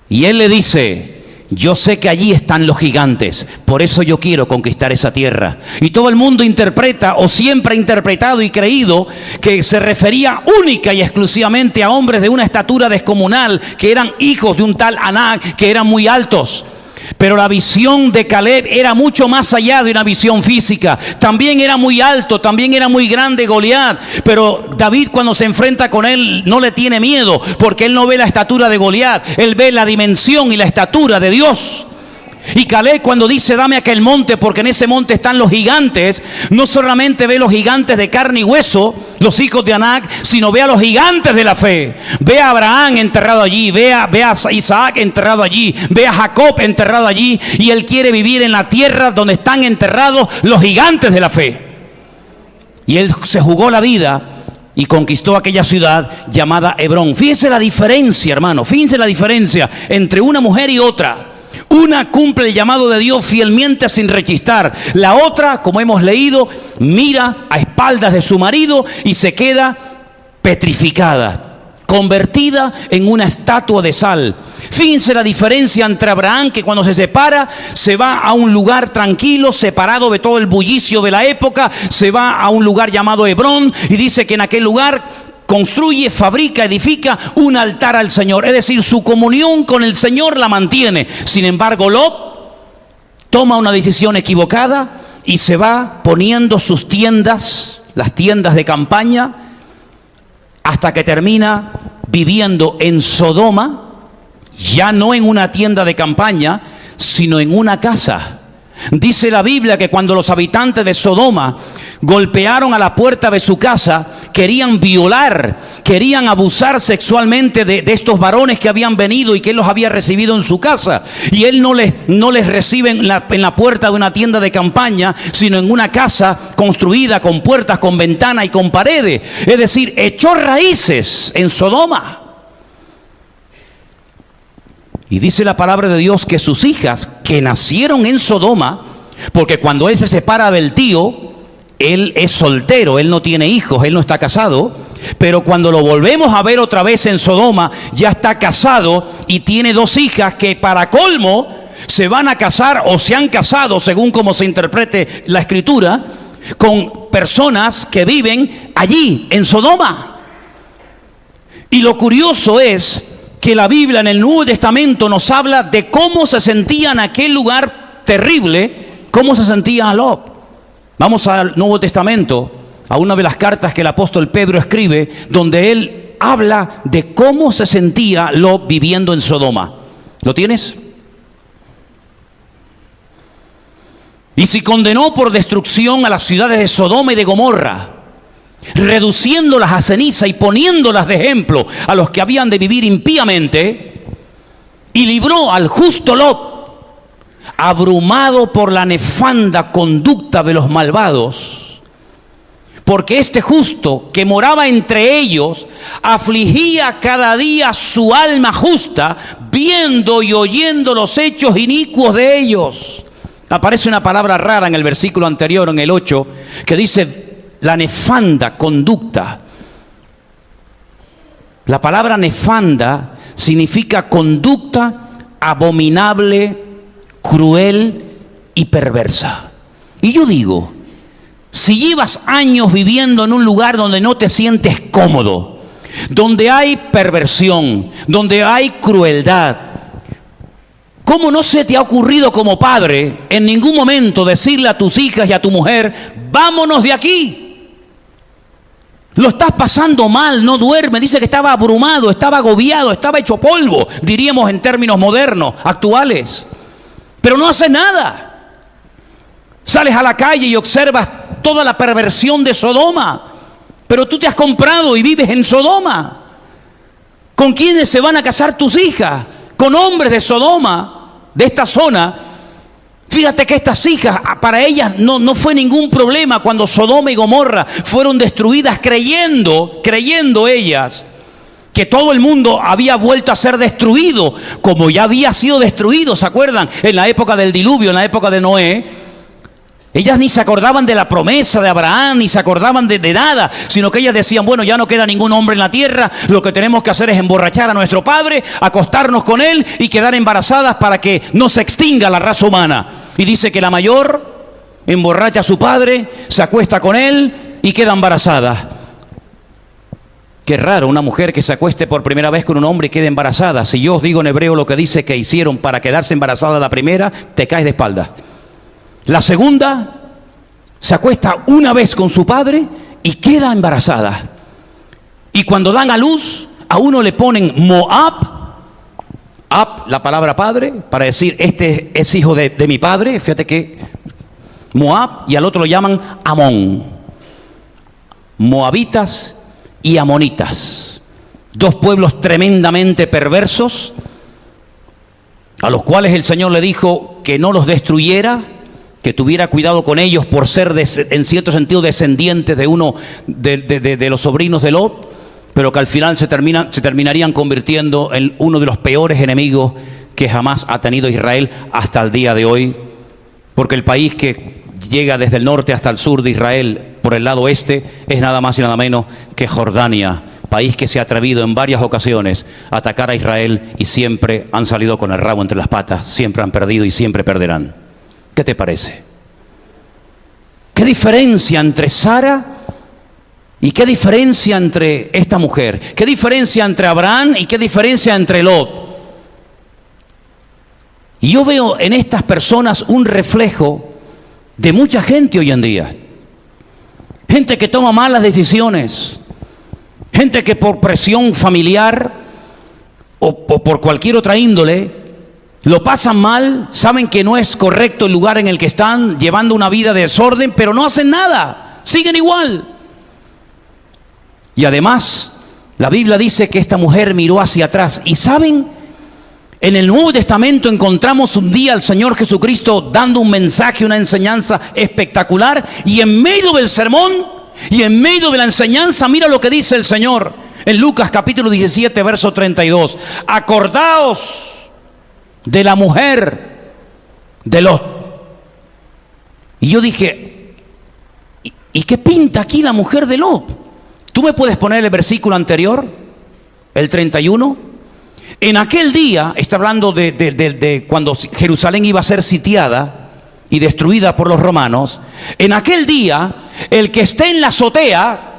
Y él le dice: yo sé que allí están los gigantes, por eso yo quiero conquistar esa tierra. Y todo el mundo interpreta, o siempre ha interpretado y creído, que se refería única y exclusivamente a hombres de una estatura descomunal, que eran hijos de un tal Anac, que eran muy altos. Pero la visión de Caleb era mucho más allá de una visión física. También era muy alto, también era muy grande Goliat. Pero David, cuando se enfrenta con él, no le tiene miedo, porque él no ve la estatura de Goliat, él ve la dimensión y la estatura de Dios. Y Caleb, cuando dice: dame aquel monte, porque en ese monte están los gigantes, no solamente ve los gigantes de carne y hueso, los hijos de Anac, sino ve a los gigantes de la fe. Ve a Abraham enterrado allí, ve a Isaac enterrado allí, ve a Jacob enterrado allí, y él quiere vivir en la tierra donde están enterrados los gigantes de la fe. Y él se jugó la vida y conquistó aquella ciudad llamada Hebrón. Fíjense la diferencia, hermano, fíjense la diferencia entre una mujer y otra. Una cumple el llamado de Dios fielmente sin rechistar. La otra, como hemos leído, mira a espaldas de su marido y se queda petrificada, convertida en una estatua de sal. Fíjense la diferencia entre Abraham, que cuando se separa, se va a un lugar tranquilo, separado de todo el bullicio de la época, se va a un lugar llamado Hebrón, y dice que en aquel lugar construye, fabrica, edifica un altar al Señor. Es decir, su comunión con el Señor la mantiene. Sin embargo, Lot toma una decisión equivocada y se va poniendo sus tiendas, las tiendas de campaña, hasta que termina viviendo en Sodoma, ya no en una tienda de campaña, sino en una casa. Dice la Biblia que cuando los habitantes de Sodoma golpearon a la puerta de su casa, querían violar, querían abusar sexualmente de estos varones que habían venido y que él los había recibido en su casa. Y él no les recibe en la puerta de una tienda de campaña, sino en una casa construida con puertas, con ventanas y con paredes. Es decir, echó raíces en Sodoma. Y dice la palabra de Dios que sus hijas, que nacieron en Sodoma, porque cuando él se separa del tío, él es soltero, él no tiene hijos, él no está casado, pero cuando lo volvemos a ver otra vez en Sodoma, ya está casado y tiene 2 hijas que, para colmo, se van a casar o se han casado, según como se interprete la escritura, con personas que viven allí en Sodoma. Y lo curioso es que la Biblia en el Nuevo Testamento nos habla de cómo se sentía en aquel lugar terrible, cómo se sentía Lot. Vamos al Nuevo Testamento, a una de las cartas que el apóstol Pedro escribe, donde él habla de cómo se sentía Lot viviendo en Sodoma. ¿Lo tienes? Y si condenó por destrucción a las ciudades de Sodoma y de Gomorra, reduciéndolas a ceniza y poniéndolas de ejemplo a los que habían de vivir impíamente, y libró al justo Lot, abrumado por la nefanda conducta de los malvados, porque este justo que moraba entre ellos afligía cada día su alma justa, viendo y oyendo los hechos inicuos de ellos. Aparece una palabra rara en el versículo anterior, en el 8, que dice la nefanda conducta. La palabra nefanda significa conducta abominable, cruel y perversa. Y yo digo, si llevas años viviendo en un lugar donde no te sientes cómodo, donde hay perversión, donde hay crueldad, ¿cómo no se te ha ocurrido como padre en ningún momento decirle a tus hijas y a tu mujer, vámonos de aquí? Lo estás pasando mal, no duerme. Dice que estaba abrumado, estaba agobiado, estaba hecho polvo, diríamos en términos modernos, actuales. Pero no haces nada. Sales a la calle y observas toda la perversión de Sodoma. Pero tú te has comprado y vives en Sodoma. ¿Con quiénes se van a casar tus hijas? Con hombres de Sodoma, de esta zona. Fíjate que estas hijas, para ellas no fue ningún problema cuando Sodoma y Gomorra fueron destruidas, creyendo ellas que todo el mundo había vuelto a ser destruido, como ya había sido destruido, ¿se acuerdan? En la época del diluvio, en la época de Noé. Ellas ni se acordaban de la promesa de Abraham, ni se acordaban de nada, sino que ellas decían, bueno, ya no queda ningún hombre en la tierra, lo que tenemos que hacer es emborrachar a nuestro padre, acostarnos con él y quedar embarazadas para que no se extinga la raza humana. Y dice que la mayor emborracha a su padre, se acuesta con él y queda embarazada. Qué raro, una mujer que se acueste por primera vez con un hombre y quede embarazada. Si yo os digo en hebreo lo que dice que hicieron para quedarse embarazada la primera, te caes de espalda. La segunda se acuesta una vez con su padre y queda embarazada. Y cuando dan a luz, a uno le ponen Moab, la palabra padre, para decir este es hijo de mi padre. Fíjate que Moab, y al otro lo llaman Amón. Moabitas y amonitas. 2 pueblos tremendamente perversos, a los cuales el Señor le dijo que no los destruyera, que tuviera cuidado con ellos por ser en cierto sentido descendientes de uno de los sobrinos de Lot, pero que al final se terminarían convirtiendo en uno de los peores enemigos que jamás ha tenido Israel hasta el día de hoy, porque el país que llega desde el norte hasta el sur de Israel por el lado este es nada más y nada menos que Jordania, país que se ha atrevido en varias ocasiones a atacar a Israel y siempre han salido con el rabo entre las patas, siempre han perdido y siempre perderán. ¿Qué te parece? ¿Qué diferencia entre Sara y qué diferencia entre esta mujer? ¿Qué diferencia entre Abraham y qué diferencia entre Lot? Y yo veo en estas personas un reflejo de mucha gente hoy en día. Gente que toma malas decisiones, gente que por presión familiar o por cualquier otra índole lo pasan mal, saben que no es correcto el lugar en el que están, llevando una vida de desorden, pero no hacen nada, siguen igual. Y además, la Biblia dice que esta mujer miró hacia atrás. Y ¿saben? En el Nuevo Testamento encontramos un día al Señor Jesucristo dando un mensaje, una enseñanza espectacular. Y en medio del sermón y en medio de la enseñanza, mira lo que dice el Señor en Lucas capítulo 17, verso 32. Acordaos de la mujer de Lot. Y yo dije, ¿y qué pinta aquí la mujer de Lot? ¿Tú me puedes poner el versículo anterior? El 31. En aquel día, está hablando de cuando Jerusalén iba a ser sitiada y destruida por los romanos. En aquel día, el que esté en la azotea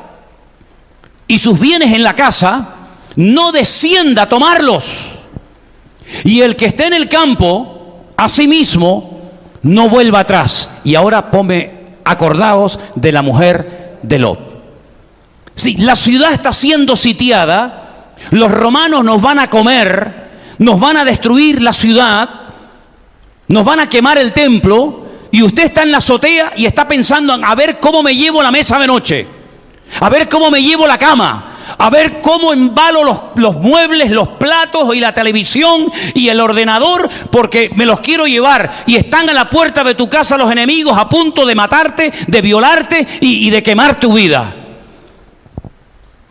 y sus bienes en la casa, no descienda a tomarlos. Y el que esté en el campo, asimismo, no vuelva atrás. Y ahora acordaos de la mujer de Lot. Sí, la ciudad está siendo sitiada, los romanos nos van a comer, nos van a destruir la ciudad, nos van a quemar el templo, y usted está en la azotea y está pensando a ver cómo me llevo la mesa de noche, a ver cómo me llevo la cama, a ver cómo embalo los muebles, los platos y la televisión y el ordenador, porque me los quiero llevar. Y están a la puerta de tu casa los enemigos a punto de matarte, de violarte y de quemar tu vida.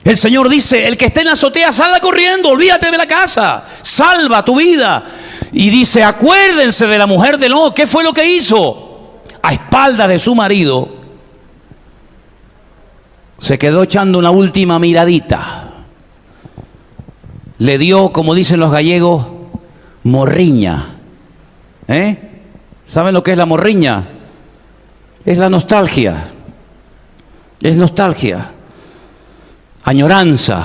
El Señor dice, el que esté en la azotea, salga corriendo, olvídate de la casa, salva tu vida. Y dice, acuérdense de la mujer de Lot. ¿Qué fue lo que hizo? A espaldas de su marido, se quedó echando una última miradita. Le dio, como dicen los gallegos, morriña. ¿Saben lo que es la morriña? Es la nostalgia. Es nostalgia. Añoranza.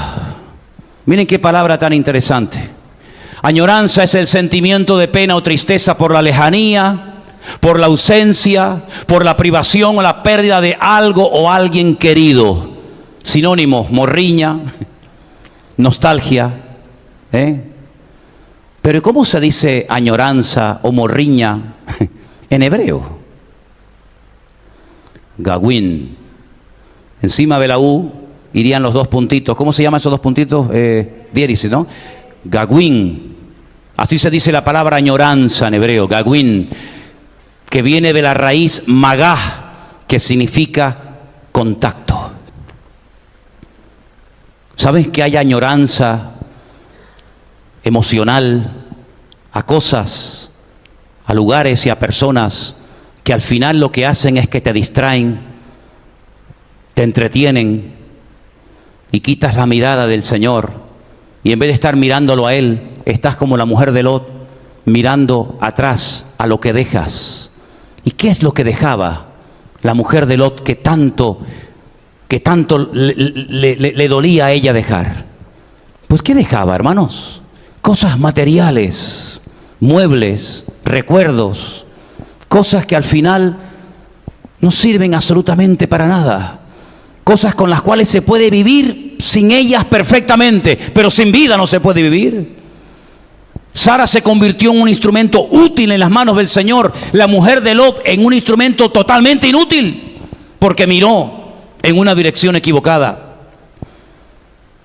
Miren qué palabra tan interesante. Añoranza es el sentimiento de pena o tristeza por la lejanía, por la ausencia, por la privación o la pérdida de algo o alguien querido. Sinónimos, morriña, nostalgia. Pero ¿cómo se dice añoranza o morriña en hebreo? Gawin. Encima de la U irían los dos puntitos. ¿Cómo se llaman esos dos puntitos? Diéresis, ¿no? Gawin. Así se dice la palabra añoranza en hebreo, Gawin, que viene de la raíz magá, que significa contacto. ¿Sabes que hay añoranza emocional a cosas, a lugares y a personas que al final lo que hacen es que te distraen, te entretienen y quitas la mirada del Señor? Y en vez de estar mirándolo a Él, estás como la mujer de Lot, mirando atrás a lo que dejas. ¿Y qué es lo que dejaba la mujer de Lot que tanto le dolía a ella dejar? Pues ¿qué dejaba, hermanos? Cosas materiales, muebles, recuerdos, cosas que al final no sirven absolutamente para nada. Cosas con las cuales se puede vivir sin ellas perfectamente, pero sin vida no se puede vivir. Sara se convirtió en un instrumento útil en las manos del Señor. La mujer de Lot en un instrumento totalmente inútil, porque miró en una dirección equivocada,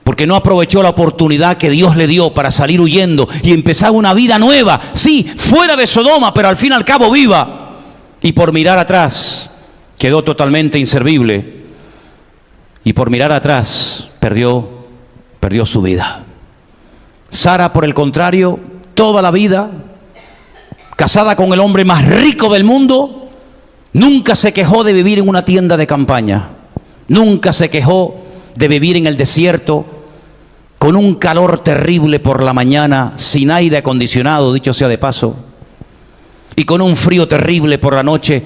porque no aprovechó la oportunidad que Dios le dio para salir huyendo y empezar una vida nueva. Sí, fuera de Sodoma, pero al fin y al cabo viva. y por mirar atrás quedó totalmente inservible, y por mirar atrás perdió su vida. Sara, por el contrario, toda la vida, casada con el hombre más rico del mundo, nunca se quejó de vivir en una tienda de campaña, nunca se quejó de vivir en el desierto, con un calor terrible por la mañana, sin aire acondicionado, dicho sea de paso, y con un frío terrible por la noche,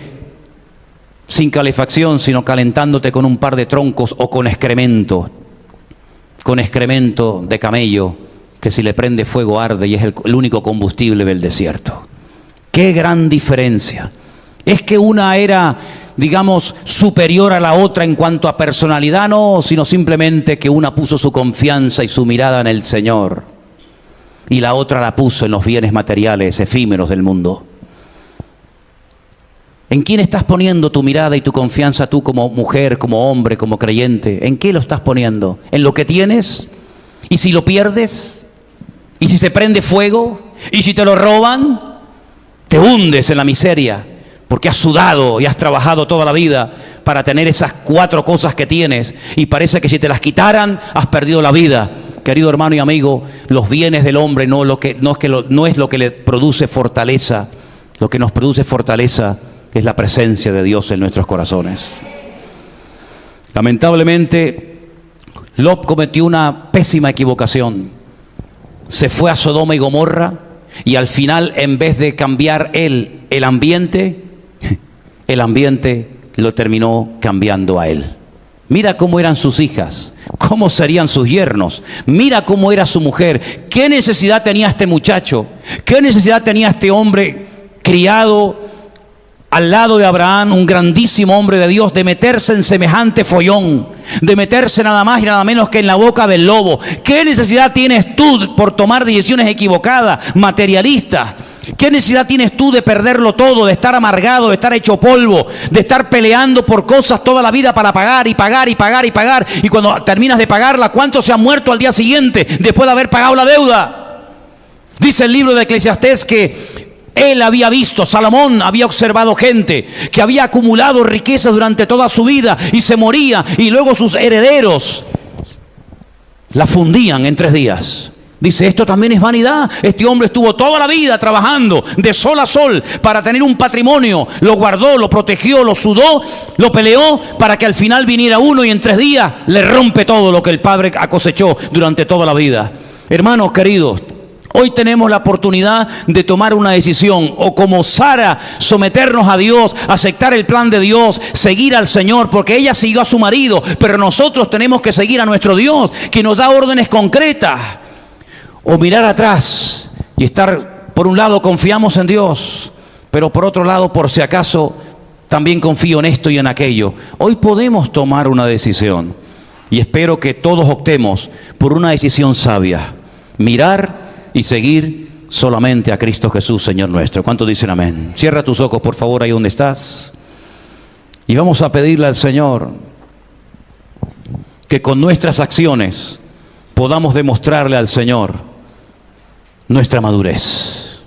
sin calefacción, sino calentándote con un par de troncos o con excremento de camello, que si le prende fuego arde y es el único combustible del desierto. ¡Qué gran diferencia! Es que una era, digamos, superior a la otra en cuanto a personalidad, no, sino simplemente que una puso su confianza y su mirada en el Señor y la otra la puso en los bienes materiales efímeros del mundo. ¿En quién estás poniendo tu mirada y tu confianza tú como mujer, como hombre, como creyente? ¿En qué lo estás poniendo? ¿En lo que tienes? ¿Y si lo pierdes? ¿Y si se prende fuego? ¿Y si te lo roban? Te hundes en la miseria, porque has sudado y has trabajado toda la vida para tener esas 4 cosas que tienes, y parece que si te las quitaran, has perdido la vida. Querido hermano y amigo, los bienes del hombre no es lo que le produce fortaleza. Lo que nos produce fortaleza es la presencia de Dios en nuestros corazones. Lamentablemente, Lot cometió una pésima equivocación. Se fue a Sodoma y Gomorra, y al final, en vez de cambiar él el ambiente lo terminó cambiando a él. Mira cómo eran sus hijas, cómo serían sus yernos, mira cómo era su mujer. ¿Qué necesidad tenía este muchacho? ¿Qué necesidad tenía este hombre criado al lado de Abraham, un grandísimo hombre de Dios, de meterse en semejante follón, de meterse nada más y nada menos que en la boca del lobo? ¿Qué necesidad tienes tú por tomar decisiones equivocadas, materialistas? ¿Qué necesidad tienes tú de perderlo todo, de estar amargado, de estar hecho polvo, de estar peleando por cosas toda la vida para pagar y pagar y pagar y pagar? Y cuando terminas de pagarla, ¿cuántos se han muerto al día siguiente después de haber pagado la deuda? Dice el libro de Eclesiastés que él había visto, Salomón había observado gente que había acumulado riquezas durante toda su vida y se moría, y luego sus herederos la fundían en 3 días. Dice, esto también es vanidad. Este hombre estuvo toda la vida trabajando de sol a sol para tener un patrimonio. Lo guardó, lo protegió, lo sudó, lo peleó para que al final viniera uno y en 3 días le rompe todo lo que el padre cosechó durante toda la vida. Hermanos queridos, hoy tenemos la oportunidad de tomar una decisión, o como Sara, someternos a Dios, aceptar el plan de Dios, seguir al Señor, porque ella siguió a su marido, pero nosotros tenemos que seguir a nuestro Dios, que nos da órdenes concretas. O mirar atrás y estar, por un lado confiamos en Dios, pero por otro lado, por si acaso, también confío en esto y en aquello. Hoy podemos tomar una decisión, y espero que todos optemos por una decisión sabia: mirar y seguir solamente a Cristo Jesús, Señor nuestro. ¿Cuántos dicen amén? Cierra tus ojos, por favor, ahí donde estás, y vamos a pedirle al Señor que con nuestras acciones podamos demostrarle al Señor nuestra madurez.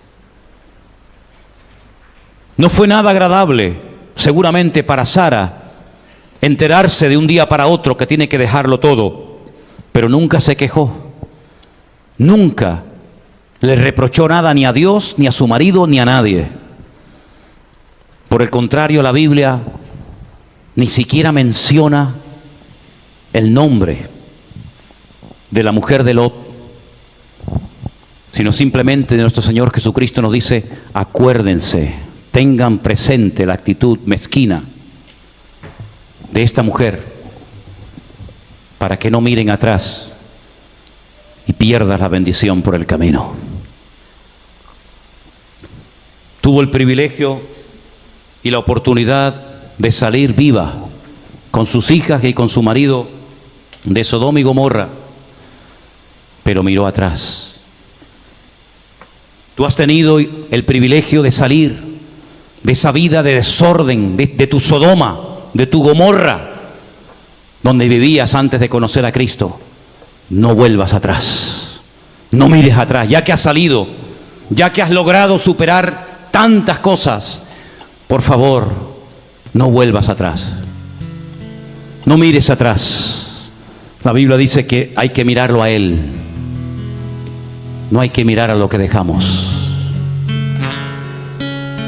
No fue nada agradable, seguramente, para Sara enterarse de un día para otro que tiene que dejarlo todo, pero nunca se quejó, nunca le reprochó nada, ni a Dios, ni a su marido, ni a nadie. Por el contrario, la Biblia ni siquiera menciona el nombre de la mujer de Lot, sino simplemente de nuestro Señor Jesucristo nos dice: acuérdense, tengan presente la actitud mezquina de esta mujer, para que no miren atrás y pierdas la bendición por el camino. Tuvo el privilegio y la oportunidad de salir viva con sus hijas y con su marido de Sodoma y Gomorra, pero miró atrás. Tú has tenido el privilegio de salir de esa vida de desorden, de tu Sodoma, de tu Gomorra, donde vivías antes de conocer a Cristo. No vuelvas atrás, no mires atrás. Ya que has salido, ya que has logrado superar tantas cosas, por favor, no vuelvas atrás. No mires atrás. La Biblia dice que hay que mirarlo a Él. No hay que mirar a lo que dejamos.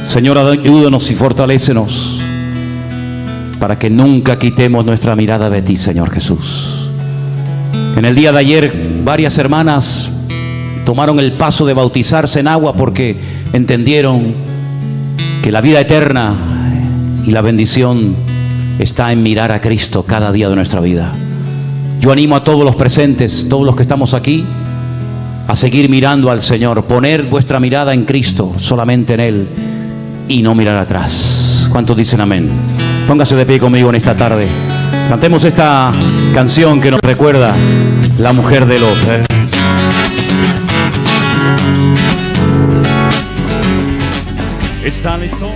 Señor, ayúdanos y fortalécenos para que nunca quitemos nuestra mirada de ti, Señor Jesús. En el día de ayer, varias hermanas tomaron el paso de bautizarse en agua porque entendieron que la vida eterna y la bendición está en mirar a Cristo cada día de nuestra vida. Yo animo a todos los presentes, todos los que estamos aquí, a seguir mirando al Señor, poner vuestra mirada en Cristo, solamente en Él, y no mirar atrás. ¿Cuántos dicen amén? Póngase de pie conmigo en esta tarde. Cantemos esta canción que nos recuerda la mujer de Lot. Está listo.